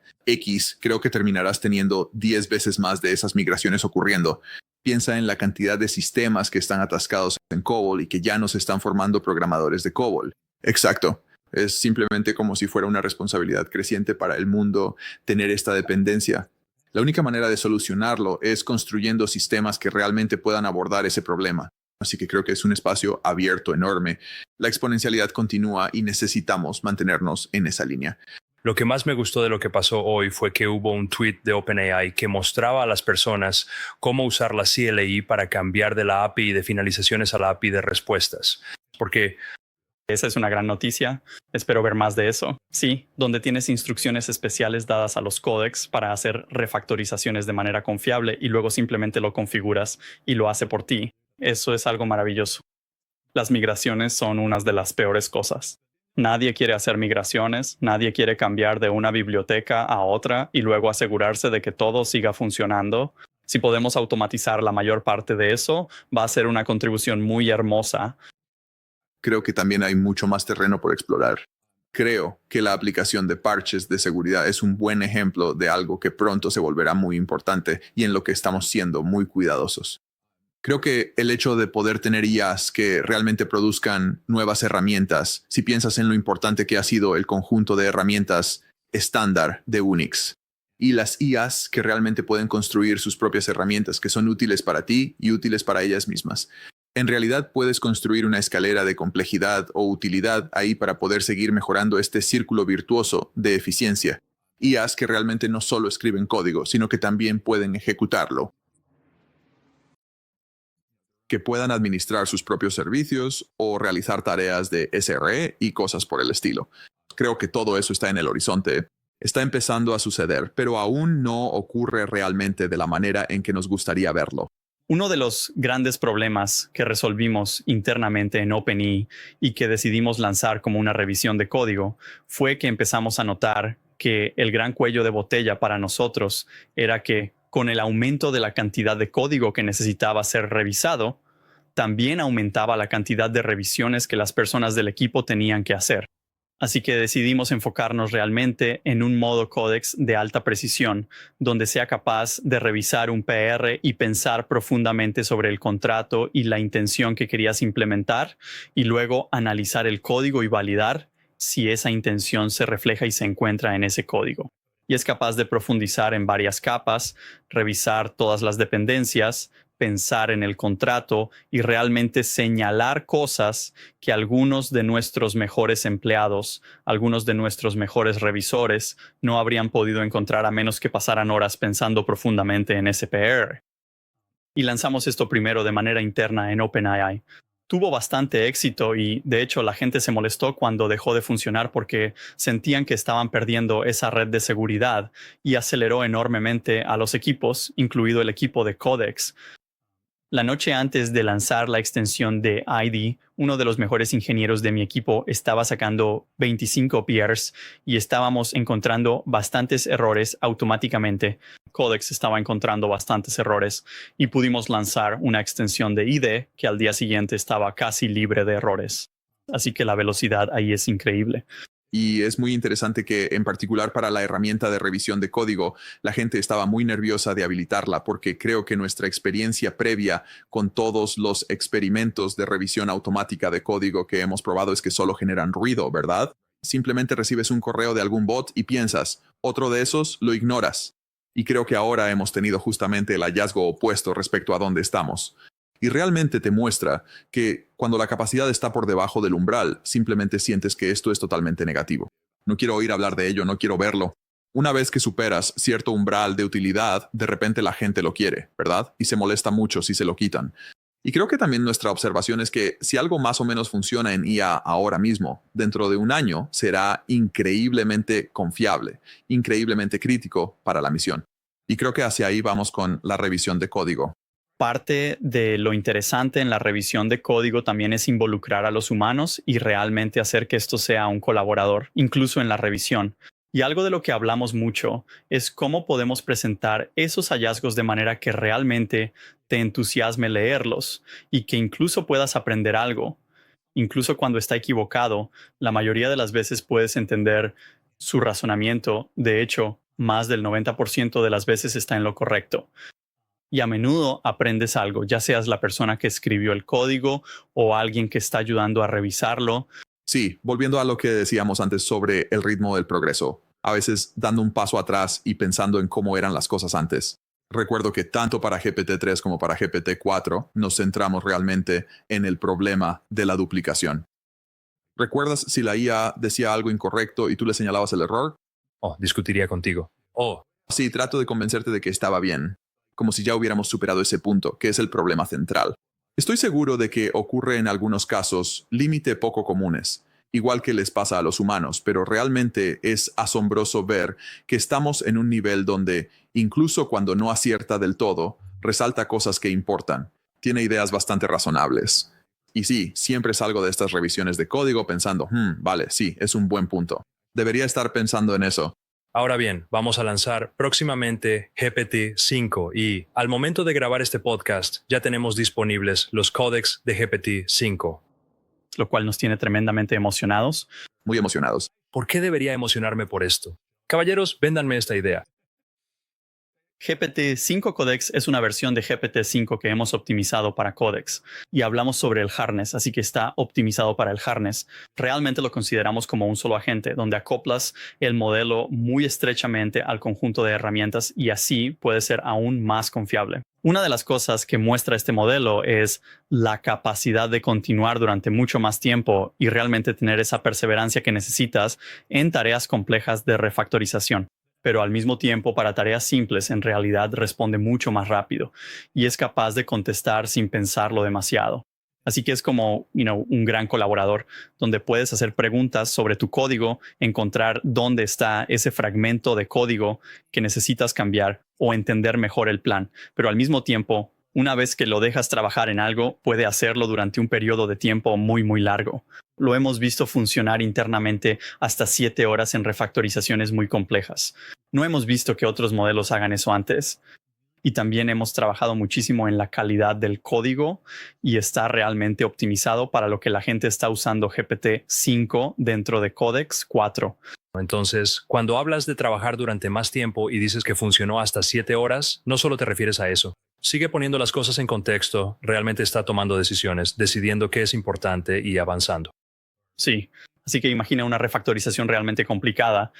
creo que terminarás teniendo 10 veces más de esas migraciones ocurriendo. Piensa en la cantidad de sistemas que están atascados en COBOL y que ya no se están formando programadores de COBOL. Exacto. Es simplemente como si fuera una responsabilidad creciente para el mundo tener esta dependencia. La única manera de solucionarlo es construyendo sistemas que realmente puedan abordar ese problema. Así que creo que es un espacio abierto enorme. La exponencialidad continúa y necesitamos mantenernos en esa línea. Lo que más me gustó de lo que pasó hoy fue que hubo un tweet de OpenAI que mostraba a las personas cómo usar la CLI para cambiar de la API de finalizaciones a la API de respuestas. Porque esa es una gran noticia. Espero ver más de eso. Sí, donde tienes instrucciones especiales dadas a los códecs para hacer refactorizaciones de manera confiable y luego simplemente lo configuras y lo hace por ti. Eso es algo maravilloso. Las migraciones son una de las peores cosas. Nadie quiere hacer migraciones, nadie quiere cambiar de una biblioteca a otra y luego asegurarse de que todo siga funcionando. Si podemos automatizar la mayor parte de eso, va a ser una contribución muy hermosa. Creo que también hay mucho más terreno por explorar. Creo que la aplicación de parches de seguridad es un buen ejemplo de algo que pronto se volverá muy importante y en lo que estamos siendo muy cuidadosos. Creo que el hecho de poder tener IAs que realmente produzcan nuevas herramientas, si piensas en lo importante que ha sido el conjunto de herramientas estándar de Unix, y las IAs que realmente pueden construir sus propias herramientas que son útiles para ti y útiles para ellas mismas. En realidad puedes construir una escalera de complejidad o utilidad ahí para poder seguir mejorando este círculo virtuoso de eficiencia. IAs que realmente no solo escriben código, sino que también pueden ejecutarlo, que puedan administrar sus propios servicios o realizar tareas de SRE y cosas por el estilo. Creo que todo eso está en el horizonte. Está empezando a suceder, pero aún no ocurre realmente de la manera en que nos gustaría verlo. Uno de los grandes problemas que resolvimos internamente en OpenAI y que decidimos lanzar como una revisión de código fue que empezamos a notar que el gran cuello de botella para nosotros era que con el aumento de la cantidad de código que necesitaba ser revisado, también aumentaba la cantidad de revisiones que las personas del equipo tenían que hacer. Así que decidimos enfocarnos realmente en un modo Codex de alta precisión, donde sea capaz de revisar un PR y pensar profundamente sobre el contrato y la intención que querías implementar, y luego analizar el código y validar si esa intención se refleja y se encuentra en ese código. Y es capaz de profundizar en varias capas, revisar todas las dependencias, pensar en el contrato y realmente señalar cosas que algunos de nuestros mejores empleados, algunos de nuestros mejores revisores no habrían podido encontrar a menos que pasaran horas pensando profundamente en ese PR. Y lanzamos esto primero de manera interna en OpenAI. Tuvo bastante éxito y de hecho la gente se molestó cuando dejó de funcionar porque sentían que estaban perdiendo esa red de seguridad y aceleró enormemente a los equipos, incluido el equipo de Codex. La noche antes de lanzar la extensión de ID, uno de los mejores ingenieros de mi equipo estaba sacando 25 PRs y estábamos encontrando bastantes errores automáticamente. Codex estaba encontrando bastantes errores y pudimos lanzar una extensión de ID que al día siguiente estaba casi libre de errores. Así que la velocidad ahí es increíble. Y es muy interesante que, en particular para la herramienta de revisión de código, la gente estaba muy nerviosa de habilitarla porque creo que nuestra experiencia previa con todos los experimentos de revisión automática de código que hemos probado es que solo generan ruido, ¿verdad? Simplemente recibes un correo de algún bot y piensas, otro de esos lo ignoras. Y creo que ahora hemos tenido justamente el hallazgo opuesto respecto a dónde estamos. Y realmente te muestra que cuando la capacidad está por debajo del umbral, simplemente sientes que esto es totalmente negativo. No quiero oír hablar de ello, no quiero verlo. Una vez que superas cierto umbral de utilidad, de repente la gente lo quiere, ¿verdad? Y se molesta mucho si se lo quitan. Y creo que también nuestra observación es que si algo más o menos funciona en IA ahora mismo, dentro de un año será increíblemente confiable, increíblemente crítico para la misión. Y creo que hacia ahí vamos con la revisión de código. Parte de lo interesante en la revisión de código también es involucrar a los humanos y realmente hacer que esto sea un colaborador, incluso en la revisión. Y algo de lo que hablamos mucho es cómo podemos presentar esos hallazgos de manera que realmente te entusiasme leerlos y que incluso puedas aprender algo. Incluso cuando está equivocado, la mayoría de las veces puedes entender su razonamiento. De hecho, más del 90% de las veces está en lo correcto. Y a menudo aprendes algo, ya seas la persona que escribió el código o alguien que está ayudando a revisarlo. Sí, volviendo a lo que decíamos antes sobre el ritmo del progreso, a veces dando un paso atrás y pensando en cómo eran las cosas antes. Recuerdo que tanto para GPT-3 como para GPT-4 nos centramos realmente en el problema de la duplicación. ¿Recuerdas si la IA decía algo incorrecto y tú le señalabas el error? Oh, discutiría contigo. Oh, Sí, trato de convencerte de que estaba bien, como si ya hubiéramos superado ese punto, que es el problema central. Estoy seguro de que ocurre en algunos casos límite poco comunes, igual que les pasa a los humanos, pero realmente es asombroso ver que estamos en un nivel donde, incluso cuando no acierta del todo, resalta cosas que importan. Tiene ideas bastante razonables. Y sí, siempre salgo de estas revisiones de código pensando, vale, sí, es un buen punto. Debería estar pensando en eso. ahora bien, vamos a lanzar próximamente GPT-5 y al momento de grabar este podcast ya tenemos disponibles los códex de GPT-5. Lo cual nos tiene tremendamente emocionados. Muy emocionados. ¿Por qué debería emocionarme por esto? Caballeros, véndanme esta idea. GPT-5 Codex es una versión de GPT-5 que hemos optimizado para Codex y hablamos sobre el harness, así que está optimizado para el harness. Realmente lo consideramos como un solo agente, donde acoplas el modelo muy estrechamente al conjunto de herramientas y así puede ser aún más confiable. Una de las cosas que muestra este modelo es la capacidad de continuar durante mucho más tiempo y realmente tener esa perseverancia que necesitas en tareas complejas de refactorización. Pero al mismo tiempo para tareas simples en realidad responde mucho más rápido y es capaz de contestar sin pensarlo demasiado. Así que es como, un gran colaborador donde puedes hacer preguntas sobre tu código, encontrar dónde está ese fragmento de código que necesitas cambiar o entender mejor el plan. Pero al mismo tiempo, una vez que lo dejas trabajar en algo, puede hacerlo durante un periodo de tiempo muy, muy largo. Lo hemos visto funcionar internamente hasta 7 horas en refactorizaciones muy complejas. No hemos visto que otros modelos hagan eso antes. Y también hemos trabajado muchísimo en la calidad del código y está realmente optimizado para lo que la gente está usando GPT-5 dentro de Codex 4. Entonces, cuando hablas de trabajar durante más tiempo y dices que funcionó hasta 7 horas, no solo te refieres a eso. Sigue poniendo las cosas en contexto, realmente está tomando decisiones, decidiendo qué es importante y avanzando. Sí, así que imagina una refactorización realmente complicada.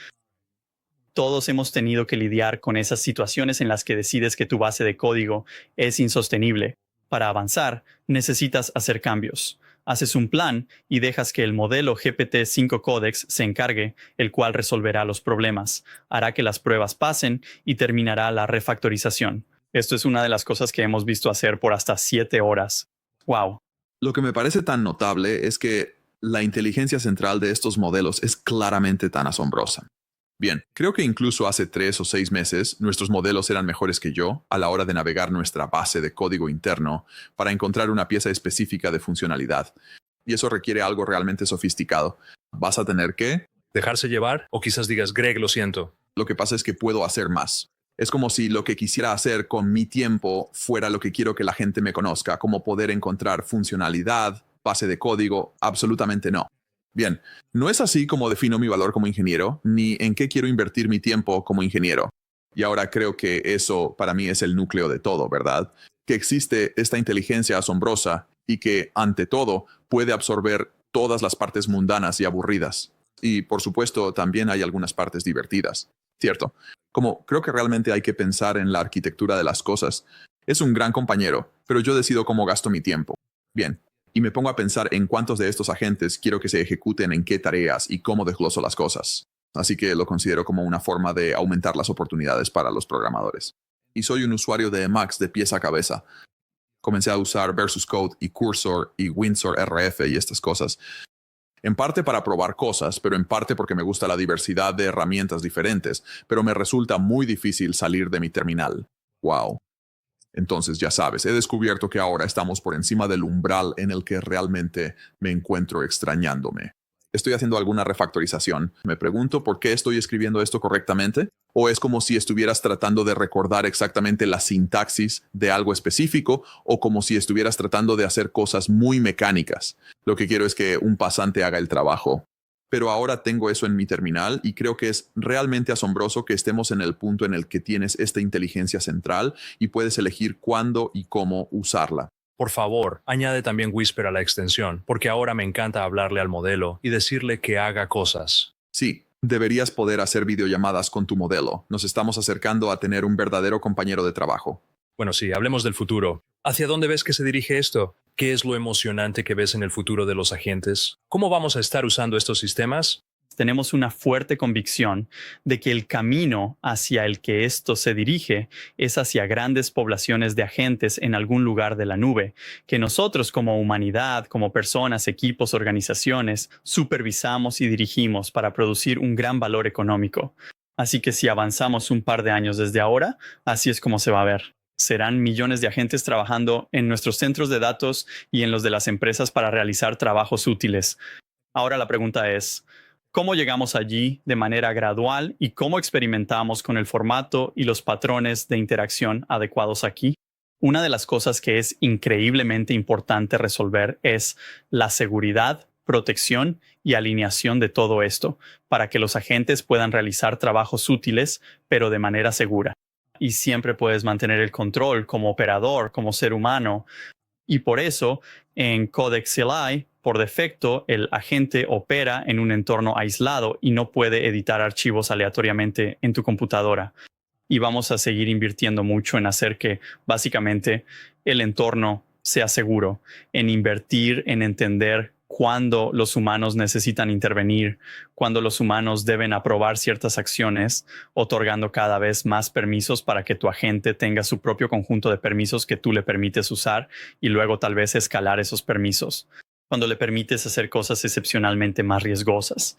Todos hemos tenido que lidiar con esas situaciones en las que decides que tu base de código es insostenible. Para avanzar, necesitas hacer cambios. Haces un plan y dejas que el modelo GPT-5 Codex se encargue, el cual resolverá los problemas, hará que las pruebas pasen y terminará la refactorización. Esto es una de las cosas que hemos visto hacer por hasta 7 horas. ¡Wow! Lo que me parece tan notable es que la inteligencia central de estos modelos es claramente tan asombrosa. Bien, creo que incluso hace 3 o 6 meses nuestros modelos eran mejores que yo a la hora de navegar nuestra base de código interno para encontrar una pieza específica de funcionalidad. Y eso requiere algo realmente sofisticado. Vas a tener que... ¿Dejarse llevar? O quizás digas, Greg, lo siento. Lo que pasa es que puedo hacer más. Es como si lo que quisiera hacer con mi tiempo fuera lo que quiero que la gente me conozca, como poder encontrar funcionalidad, base de código, absolutamente no. Bien, no es así como defino mi valor como ingeniero, ni en qué quiero invertir mi tiempo como ingeniero. Y ahora creo que eso para mí es el núcleo de todo, ¿verdad? Que existe esta inteligencia asombrosa y que, ante todo, puede absorber todas las partes mundanas y aburridas. Y, por supuesto, también hay algunas partes divertidas, ¿cierto? Como creo que realmente hay que pensar en la arquitectura de las cosas. Es un gran compañero, pero yo decido cómo gasto mi tiempo. Bien. Y me pongo a pensar en cuántos de estos agentes quiero que se ejecuten en qué tareas y cómo desgloso las cosas. Así que lo considero como una forma de aumentar las oportunidades para los programadores. Y soy un usuario de Emacs de pies a cabeza. Comencé a usar Versus Code y Cursor y Windsor RF y estas cosas. En parte para probar cosas, pero en parte porque me gusta la diversidad de herramientas diferentes, pero me resulta muy difícil salir de mi terminal. Wow. Entonces, ya sabes, he descubierto que ahora estamos por encima del umbral en el que realmente me encuentro extrañándome. Estoy haciendo alguna refactorización. Me pregunto por qué estoy escribiendo esto correctamente. ¿O es como si estuvieras tratando de recordar exactamente la sintaxis de algo específico o como si estuvieras tratando de hacer cosas muy mecánicas? Lo que quiero es que un pasante haga el trabajo. Pero ahora tengo eso en mi terminal y creo que es realmente asombroso que estemos en el punto en el que tienes esta inteligencia central y puedes elegir cuándo y cómo usarla. Por favor, añade también Whisper a la extensión, porque ahora me encanta hablarle al modelo y decirle que haga cosas. Sí, deberías poder hacer videollamadas con tu modelo. Nos estamos acercando a tener un verdadero compañero de trabajo. Bueno, sí, hablemos del futuro. ¿Hacia dónde ves que se dirige esto? ¿Qué es lo emocionante que ves en el futuro de los agentes? ¿Cómo vamos a estar usando estos sistemas? Tenemos una fuerte convicción de que el camino hacia el que esto se dirige es hacia grandes poblaciones de agentes en algún lugar de la nube, que nosotros como humanidad, como personas, equipos, organizaciones, supervisamos y dirigimos para producir un gran valor económico. Así que si avanzamos un par de años desde ahora, así es como se va a ver. Serán millones de agentes trabajando en nuestros centros de datos y en los de las empresas para realizar trabajos útiles. Ahora la pregunta es, ¿cómo llegamos allí de manera gradual y cómo experimentamos con el formato y los patrones de interacción adecuados aquí? Una de las cosas que es increíblemente importante resolver es la seguridad, protección y alineación de todo esto para que los agentes puedan realizar trabajos útiles, pero de manera segura. Y siempre puedes mantener el control como operador, como ser humano. Y por eso, en Codex CLI, por defecto, el agente opera en un entorno aislado y no puede editar archivos aleatoriamente en tu computadora. Y vamos a seguir invirtiendo mucho en hacer que, básicamente, el entorno sea seguro, en invertir, en entender cuándo los humanos necesitan intervenir, cuándo los humanos deben aprobar ciertas acciones, otorgando cada vez más permisos para que tu agente tenga su propio conjunto de permisos que tú le permites usar y luego tal vez escalar esos permisos, cuando le permites hacer cosas excepcionalmente más riesgosas.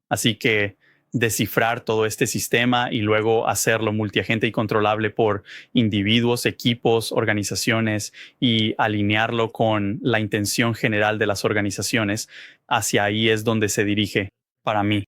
Así que descifrar todo este sistema y luego hacerlo multiagente y controlable por individuos, equipos, organizaciones y alinearlo con la intención general de las organizaciones, hacia ahí es donde se dirige para mí.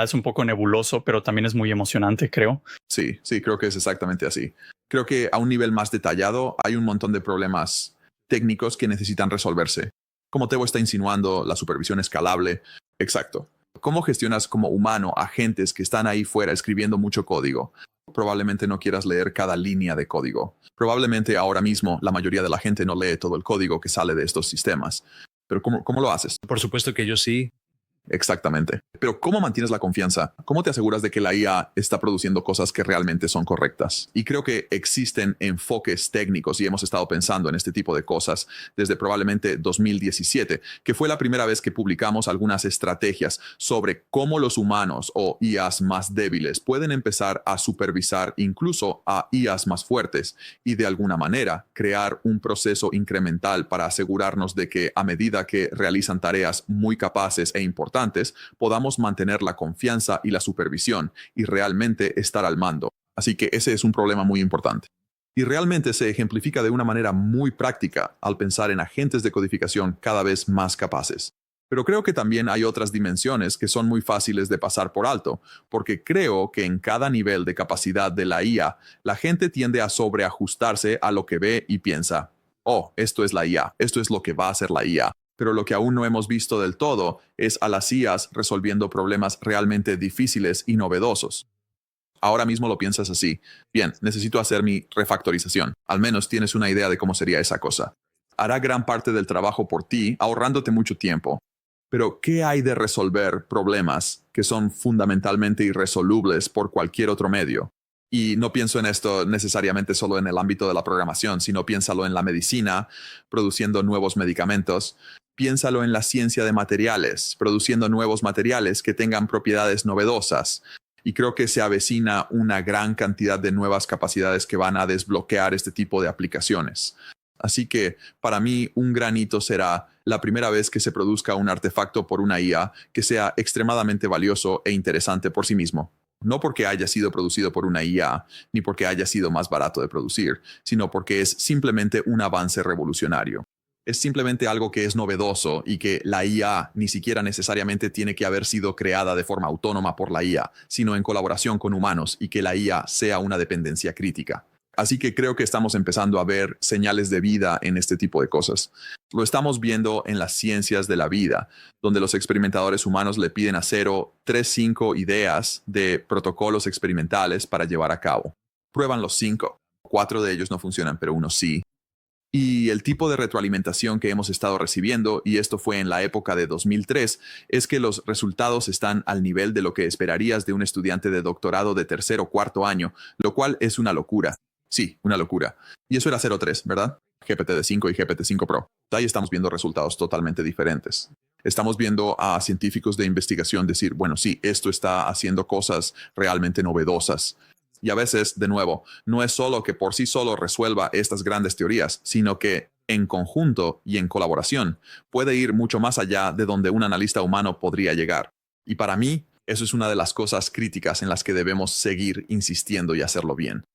Es un poco nebuloso, pero también es muy emocionante, creo. Sí, creo que es exactamente así. Creo que a un nivel más detallado hay un montón de problemas técnicos que necesitan resolverse. Como Teo está insinuando, la supervisión escalable. Exacto. ¿Cómo gestionas como humano agentes que están ahí fuera escribiendo mucho código? Probablemente no quieras leer cada línea de código. Probablemente ahora mismo la mayoría de la gente no lee todo el código que sale de estos sistemas. Pero ¿cómo lo haces? Por supuesto que yo sí. Exactamente. Pero ¿cómo mantienes la confianza? ¿Cómo te aseguras de que la IA está produciendo cosas que realmente son correctas? Y creo que existen enfoques técnicos y hemos estado pensando en este tipo de cosas desde probablemente 2017, que fue la primera vez que publicamos algunas estrategias sobre cómo los humanos o IAs más débiles pueden empezar a supervisar incluso a IAs más fuertes y de alguna manera crear un proceso incremental para asegurarnos de que a medida que realizan tareas muy capaces e importantes, podamos mantener la confianza y la supervisión y realmente estar al mando. Así que ese es un problema muy importante. Y realmente se ejemplifica de una manera muy práctica al pensar en agentes de codificación cada vez más capaces. Pero creo que también hay otras dimensiones que son muy fáciles de pasar por alto, porque creo que en cada nivel de capacidad de la IA, la gente tiende a sobreajustarse a lo que ve y piensa, oh, esto es la IA, esto es lo que va a hacer la IA. Pero lo que aún no hemos visto del todo es a las IAs resolviendo problemas realmente difíciles y novedosos. Ahora mismo lo piensas así. Bien, necesito hacer mi refactorización. Al menos tienes una idea de cómo sería esa cosa. Hará gran parte del trabajo por ti, ahorrándote mucho tiempo. Pero, ¿qué hay de resolver problemas que son fundamentalmente irresolubles por cualquier otro medio? Y no pienso en esto necesariamente solo en el ámbito de la programación, sino piénsalo en la medicina, produciendo nuevos medicamentos. Piénsalo en la ciencia de materiales, produciendo nuevos materiales que tengan propiedades novedosas. Y creo que se avecina una gran cantidad de nuevas capacidades que van a desbloquear este tipo de aplicaciones. Así que, para mí, un gran hito será la primera vez que se produzca un artefacto por una IA que sea extremadamente valioso e interesante por sí mismo. No porque haya sido producido por una IA, ni porque haya sido más barato de producir, sino porque es simplemente un avance revolucionario. Es simplemente algo que es novedoso y que la IA ni siquiera necesariamente tiene que haber sido creada de forma autónoma por la IA, sino en colaboración con humanos y que la IA sea una dependencia crítica. Así que creo que estamos empezando a ver señales de vida en este tipo de cosas. Lo estamos viendo en las ciencias de la vida, donde los experimentadores humanos le piden a Cero 5 ideas de protocolos experimentales para llevar a cabo. Prueban los 5. 4 de ellos no funcionan, pero uno sí. Y el tipo de retroalimentación que hemos estado recibiendo, y esto fue en la época de 2003, es que los resultados están al nivel de lo que esperarías de un estudiante de doctorado de tercer o cuarto año, lo cual es una locura. Sí, una locura. Y eso era 0.3, ¿verdad? GPT-5 y GPT-5 Pro. Ahí estamos viendo resultados totalmente diferentes. Estamos viendo a científicos de investigación decir, bueno, sí, esto está haciendo cosas realmente novedosas. Y a veces, de nuevo, no es solo que por sí solo resuelva estas grandes teorías, sino que en conjunto y en colaboración puede ir mucho más allá de donde un analista humano podría llegar. Y para mí, eso es una de las cosas críticas en las que debemos seguir insistiendo y hacerlo bien.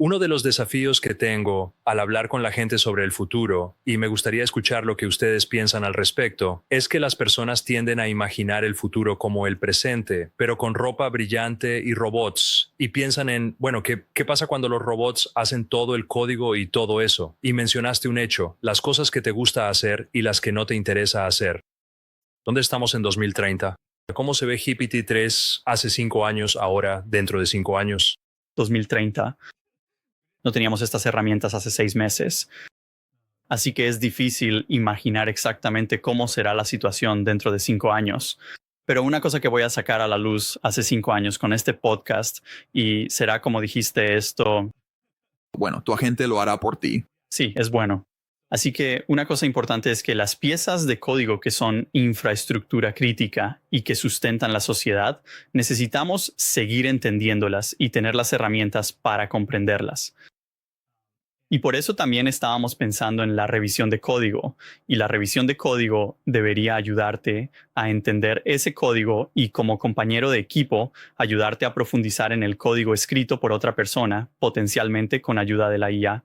Uno de los desafíos que tengo al hablar con la gente sobre el futuro, y me gustaría escuchar lo que ustedes piensan al respecto, es que las personas tienden a imaginar el futuro como el presente, pero con ropa brillante y robots, y piensan en, bueno, ¿qué pasa cuando los robots hacen todo el código y todo eso? Y mencionaste un hecho, las cosas que te gusta hacer y las que no te interesa hacer. ¿Dónde estamos en 2030? ¿Cómo se ve GPT-3 hace 5 años, ahora, dentro de 5 años? 2030. No teníamos estas herramientas hace 6 meses. Así que es difícil imaginar exactamente cómo será la situación dentro de 5 años. Pero una cosa que voy a sacar a la luz hace 5 años con este podcast, y será como dijiste esto. Bueno, tu agente lo hará por ti. Sí, es bueno. Así que una cosa importante es que las piezas de código que son infraestructura crítica y que sustentan la sociedad, necesitamos seguir entendiéndolas y tener las herramientas para comprenderlas. Y por eso también estábamos pensando en la revisión de código. Y la revisión de código debería ayudarte a entender ese código y, como compañero de equipo, ayudarte a profundizar en el código escrito por otra persona, potencialmente con ayuda de la IA.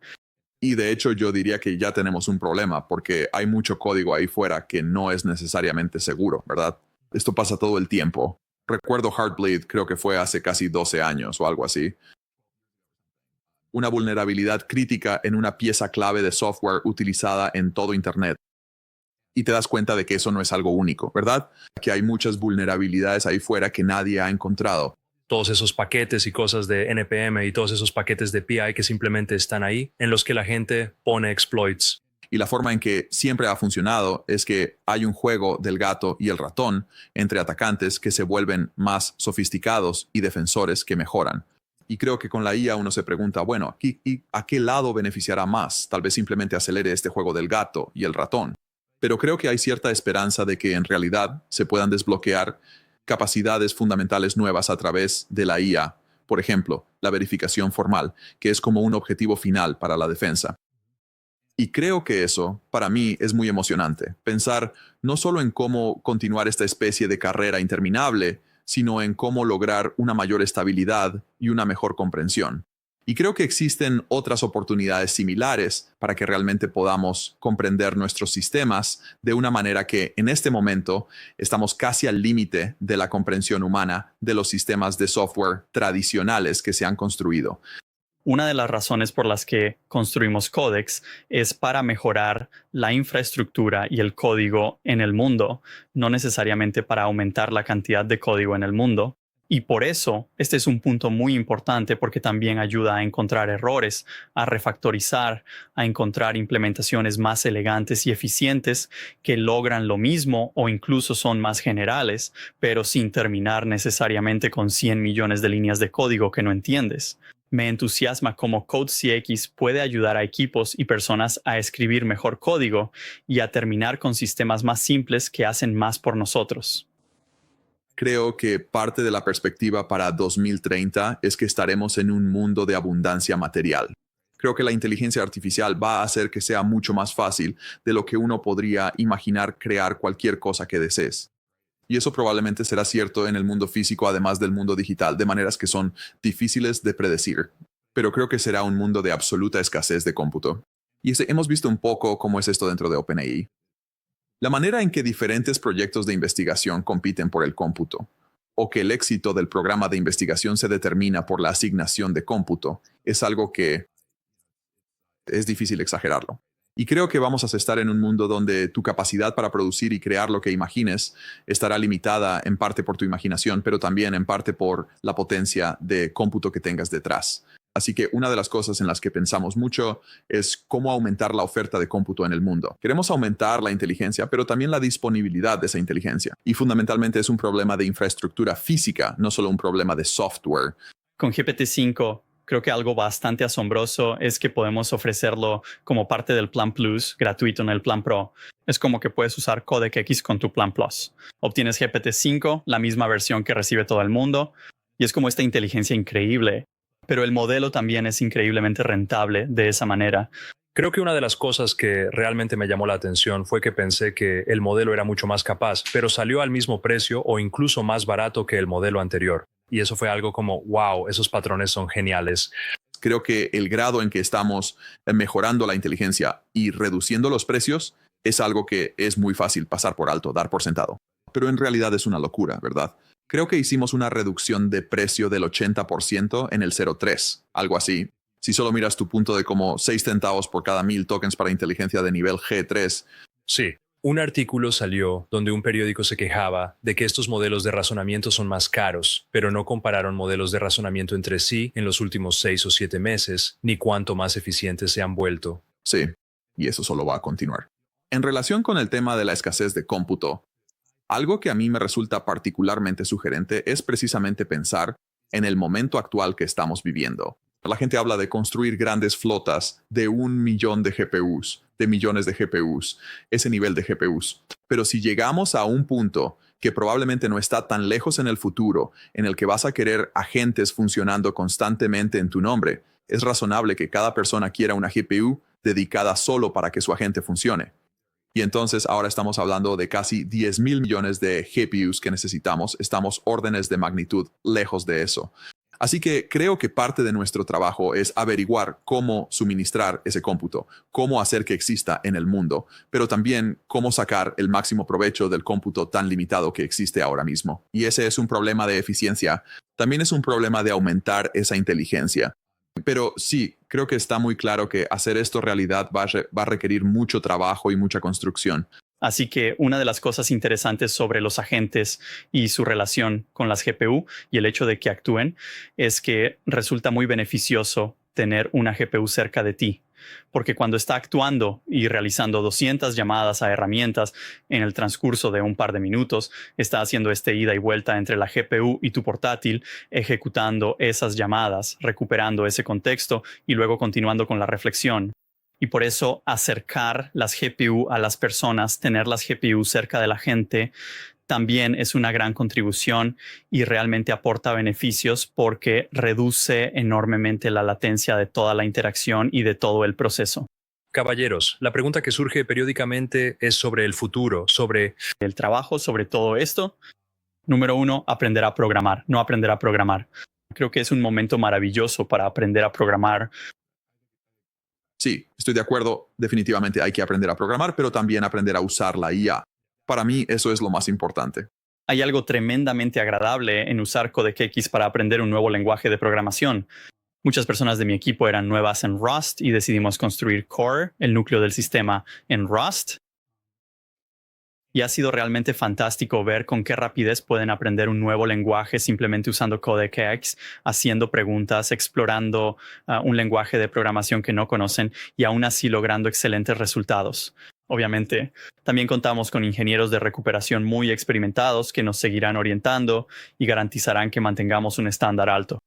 Y de hecho yo diría que ya tenemos un problema porque hay mucho código ahí fuera que no es necesariamente seguro, ¿verdad? Esto pasa todo el tiempo. Recuerdo Heartbleed, creo que fue hace casi 12 años o algo así. Una vulnerabilidad crítica en una pieza clave de software utilizada en todo Internet. Y te das cuenta de que eso no es algo único, ¿verdad? Que hay muchas vulnerabilidades ahí fuera que nadie ha encontrado. Todos esos paquetes y cosas de NPM y todos esos paquetes de PI que simplemente están ahí, en los que la gente pone exploits. Y la forma en que siempre ha funcionado es que hay un juego del gato y el ratón entre atacantes que se vuelven más sofisticados y defensores que mejoran. Y creo que con la IA uno se pregunta, bueno, ¿y a qué lado beneficiará más? Tal vez simplemente acelere este juego del gato y el ratón. Pero creo que hay cierta esperanza de que en realidad se puedan desbloquear capacidades fundamentales nuevas a través de la IA. Por ejemplo, la verificación formal, que es como un objetivo final para la defensa. Y creo que eso, para mí, es muy emocionante. Pensar no solo en cómo continuar esta especie de carrera interminable, sino en cómo lograr una mayor estabilidad y una mejor comprensión. Y creo que existen otras oportunidades similares para que realmente podamos comprender nuestros sistemas de una manera que en este momento estamos casi al límite de la comprensión humana de los sistemas de software tradicionales que se han construido. Una de las razones por las que construimos Codex es para mejorar la infraestructura y el código en el mundo, no necesariamente para aumentar la cantidad de código en el mundo. Y por eso, este es un punto muy importante porque también ayuda a encontrar errores, a refactorizar, a encontrar implementaciones más elegantes y eficientes que logran lo mismo o incluso son más generales, pero sin terminar necesariamente con 100 millones de líneas de código que no entiendes. Me entusiasma cómo CodeCX puede ayudar a equipos y personas a escribir mejor código y a terminar con sistemas más simples que hacen más por nosotros. Creo que parte de la perspectiva para 2030 es que estaremos en un mundo de abundancia material. Creo que la inteligencia artificial va a hacer que sea mucho más fácil de lo que uno podría imaginar crear cualquier cosa que desees. Y eso probablemente será cierto en el mundo físico, además del mundo digital, de maneras que son difíciles de predecir. Pero creo que será un mundo de absoluta escasez de cómputo. Y hemos visto un poco cómo es esto dentro de OpenAI. La manera en que diferentes proyectos de investigación compiten por el cómputo, o que el éxito del programa de investigación se determina por la asignación de cómputo, es algo que es difícil exagerarlo. Y creo que vamos a estar en un mundo donde tu capacidad para producir y crear lo que imagines estará limitada en parte por tu imaginación, pero también en parte por la potencia de cómputo que tengas detrás. Así que una de las cosas en las que pensamos mucho es cómo aumentar la oferta de cómputo en el mundo. Queremos aumentar la inteligencia, pero también la disponibilidad de esa inteligencia. Y fundamentalmente es un problema de infraestructura física, no solo un problema de software. Con GPT-5, creo que algo bastante asombroso es que podemos ofrecerlo como parte del Plan Plus gratuito en el Plan Pro. Es como que puedes usar Codec X con tu Plan Plus. Obtienes GPT-5, la misma versión que recibe todo el mundo, y es como esta inteligencia increíble. Pero el modelo también es increíblemente rentable de esa manera. Creo que una de las cosas que realmente me llamó la atención fue que pensé que el modelo era mucho más capaz, pero salió al mismo precio o incluso más barato que el modelo anterior. Y eso fue algo como, wow, esos patrones son geniales. Creo que el grado en que estamos mejorando la inteligencia y reduciendo los precios es algo que es muy fácil pasar por alto, dar por sentado. Pero en realidad es una locura, ¿verdad? Creo que hicimos una reducción de precio del 80% en el 0.3, algo así. Si solo miras tu punto de como 6 centavos por cada 1000 tokens para inteligencia de nivel G3. Sí, un artículo salió donde un periódico se quejaba de que estos modelos de razonamiento son más caros, pero no compararon modelos de razonamiento entre sí en los últimos 6 o 7 meses, ni cuánto más eficientes se han vuelto. Sí, y eso solo va a continuar. En relación con el tema de la escasez de cómputo, algo que a mí me resulta particularmente sugerente es precisamente pensar en el momento actual que estamos viviendo. La gente habla de construir grandes flotas de 1 millón de GPUs, de millones de GPUs, ese nivel de GPUs. Pero si llegamos a un punto que probablemente no está tan lejos en el futuro, en el que vas a querer agentes funcionando constantemente en tu nombre, es razonable que cada persona quiera una GPU dedicada solo para que su agente funcione. Y entonces ahora estamos hablando de casi 10,000 millones de GPUs que necesitamos. Estamos órdenes de magnitud lejos de eso. Así que creo que parte de nuestro trabajo es averiguar cómo suministrar ese cómputo, cómo hacer que exista en el mundo, pero también cómo sacar el máximo provecho del cómputo tan limitado que existe ahora mismo. Y ese es un problema de eficiencia. También es un problema de aumentar esa inteligencia. Pero sí, creo que está muy claro que hacer esto realidad va a requerir mucho trabajo y mucha construcción. Así que una de las cosas interesantes sobre los agentes y su relación con las GPU y el hecho de que actúen es que resulta muy beneficioso tener una GPU cerca de ti. porque cuando está actuando y realizando 200 llamadas a herramientas en el transcurso de un par de minutos, está haciendo este ida y vuelta entre la GPU y tu portátil, ejecutando esas llamadas, recuperando ese contexto y luego continuando con la reflexión. Y por eso acercar las GPU a las personas, tener las GPU cerca de la gente, también es una gran contribución y realmente aporta beneficios porque reduce enormemente la latencia de toda la interacción y de todo el proceso. Caballeros, la pregunta que surge periódicamente es sobre el futuro, sobre El trabajo sobre todo esto. Número 1, aprender a programar, no aprender a programar. Creo que es un momento maravilloso para aprender a programar. Sí, estoy de acuerdo. Definitivamente hay que aprender a programar, pero también aprender a usar la IA. Para mí eso es lo más importante. Hay algo tremendamente agradable en usar CodeX para aprender un nuevo lenguaje de programación. Muchas personas de mi equipo eran nuevas en Rust y decidimos construir Core, el núcleo del sistema, en Rust. Y ha sido realmente fantástico ver con qué rapidez pueden aprender un nuevo lenguaje simplemente usando CodeX, haciendo preguntas, explorando un lenguaje de programación que no conocen y aún así logrando excelentes resultados. Obviamente, también contamos con ingenieros de recuperación muy experimentados que nos seguirán orientando y garantizarán que mantengamos un estándar alto.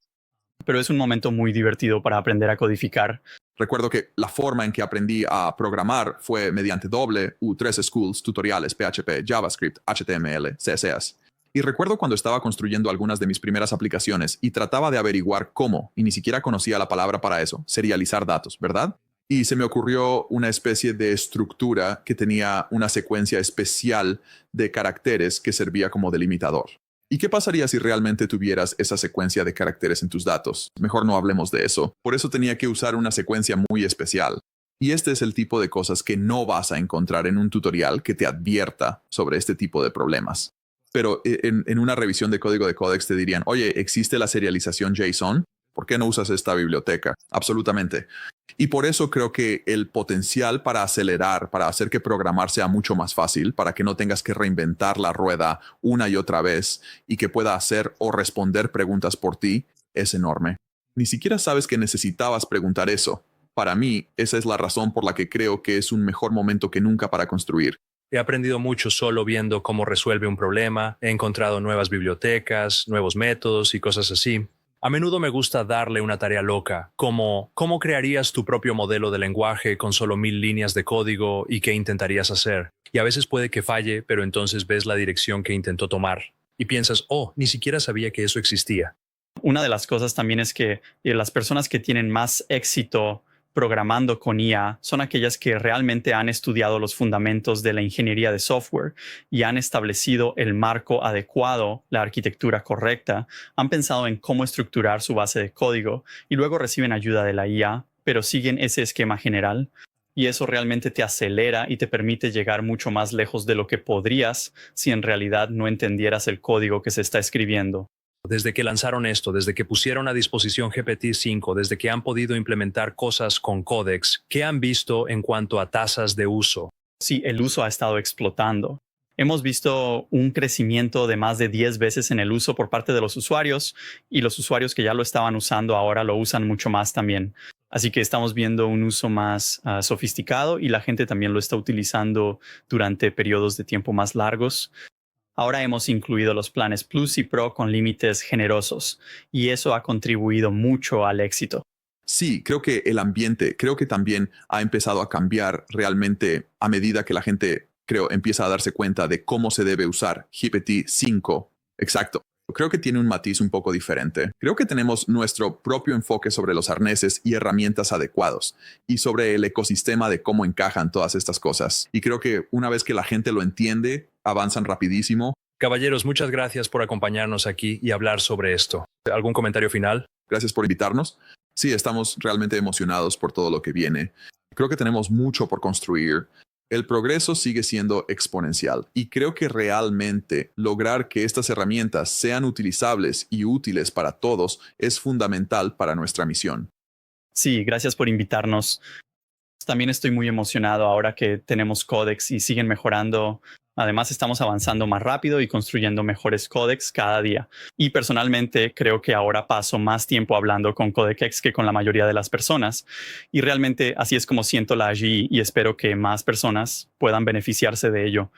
Pero es un momento muy divertido para aprender a codificar. Recuerdo que la forma en que aprendí a programar fue mediante doble U3 Schools, tutoriales, PHP, JavaScript, HTML, CSS. Y recuerdo cuando estaba construyendo algunas de mis primeras aplicaciones y trataba de averiguar cómo, y ni siquiera conocía la palabra para eso, serializar datos, ¿verdad? Y se me ocurrió una especie de estructura que tenía una secuencia especial de caracteres que servía como delimitador. ¿Y qué pasaría si realmente tuvieras esa secuencia de caracteres en tus datos? Mejor no hablemos de eso. Por eso tenía que usar una secuencia muy especial. Y este es el tipo de cosas que no vas a encontrar en un tutorial que te advierta sobre este tipo de problemas. Pero en una revisión de código de Codex te dirían, oye, ¿existe la serialización JSON? ¿Por qué no usas esta biblioteca? Absolutamente. Y por eso creo que el potencial para acelerar, para hacer que programar sea mucho más fácil, para que no tengas que reinventar la rueda una y otra vez y que pueda hacer o responder preguntas por ti, es enorme. Ni siquiera sabes que necesitabas preguntar eso. Para mí, esa es la razón por la que creo que es un mejor momento que nunca para construir. he aprendido mucho solo viendo cómo resuelve un problema, he encontrado nuevas bibliotecas, nuevos métodos y cosas así. A menudo me gusta darle una tarea loca, como ¿cómo crearías tu propio modelo de lenguaje con solo 1000 líneas de código y qué intentarías hacer? Y a veces puede que falle, pero entonces ves la dirección que intentó tomar y piensas, oh, ni siquiera sabía que eso existía. Una de las cosas también es que las personas que tienen más éxito programando con IA son aquellas que realmente han estudiado los fundamentos de la ingeniería de software y han establecido el marco adecuado, la arquitectura correcta, han pensado en cómo estructurar su base de código y luego reciben ayuda de la IA, pero siguen ese esquema general. Y eso realmente te acelera y te permite llegar mucho más lejos de lo que podrías si en realidad no entendieras el código que se está escribiendo. Desde que lanzaron esto, desde que pusieron a disposición GPT-5, desde que han podido implementar cosas con Codex, ¿qué han visto en cuanto a tasas de uso? Sí, el uso ha estado explotando. Hemos visto un crecimiento de más de 10 veces en el uso por parte de los usuarios y los usuarios que ya lo estaban usando ahora lo usan mucho más también. Así que estamos viendo un uso más sofisticado y la gente también lo está utilizando durante periodos de tiempo más largos. Ahora hemos incluido los planes Plus y Pro con límites generosos y eso ha contribuido mucho al éxito. Sí, creo que el ambiente, creo que también ha empezado a cambiar realmente a medida que la gente, creo, empieza a darse cuenta de cómo se debe usar GPT-5. Exacto. Creo que tiene un matiz un poco diferente. Creo que tenemos nuestro propio enfoque sobre los arneses y herramientas adecuados y sobre el ecosistema de cómo encajan todas estas cosas. Y creo que una vez que la gente lo entiende, avanzan rapidísimo. Caballeros, muchas gracias por acompañarnos aquí y hablar sobre esto. ¿Algún comentario final? Gracias por invitarnos. Sí, estamos realmente emocionados por todo lo que viene. Creo que tenemos mucho por construir. El progreso sigue siendo exponencial y creo que realmente lograr que estas herramientas sean utilizables y útiles para todos es fundamental para nuestra misión. Sí, gracias por invitarnos. También estoy muy emocionado ahora que tenemos Codex y siguen mejorando Además, estamos avanzando más rápido y construyendo mejores códex cada día. Y personalmente creo que ahora paso más tiempo hablando con Codex que con la mayoría de las personas. Y realmente así es como siento la AGI y espero que más personas puedan beneficiarse de ello.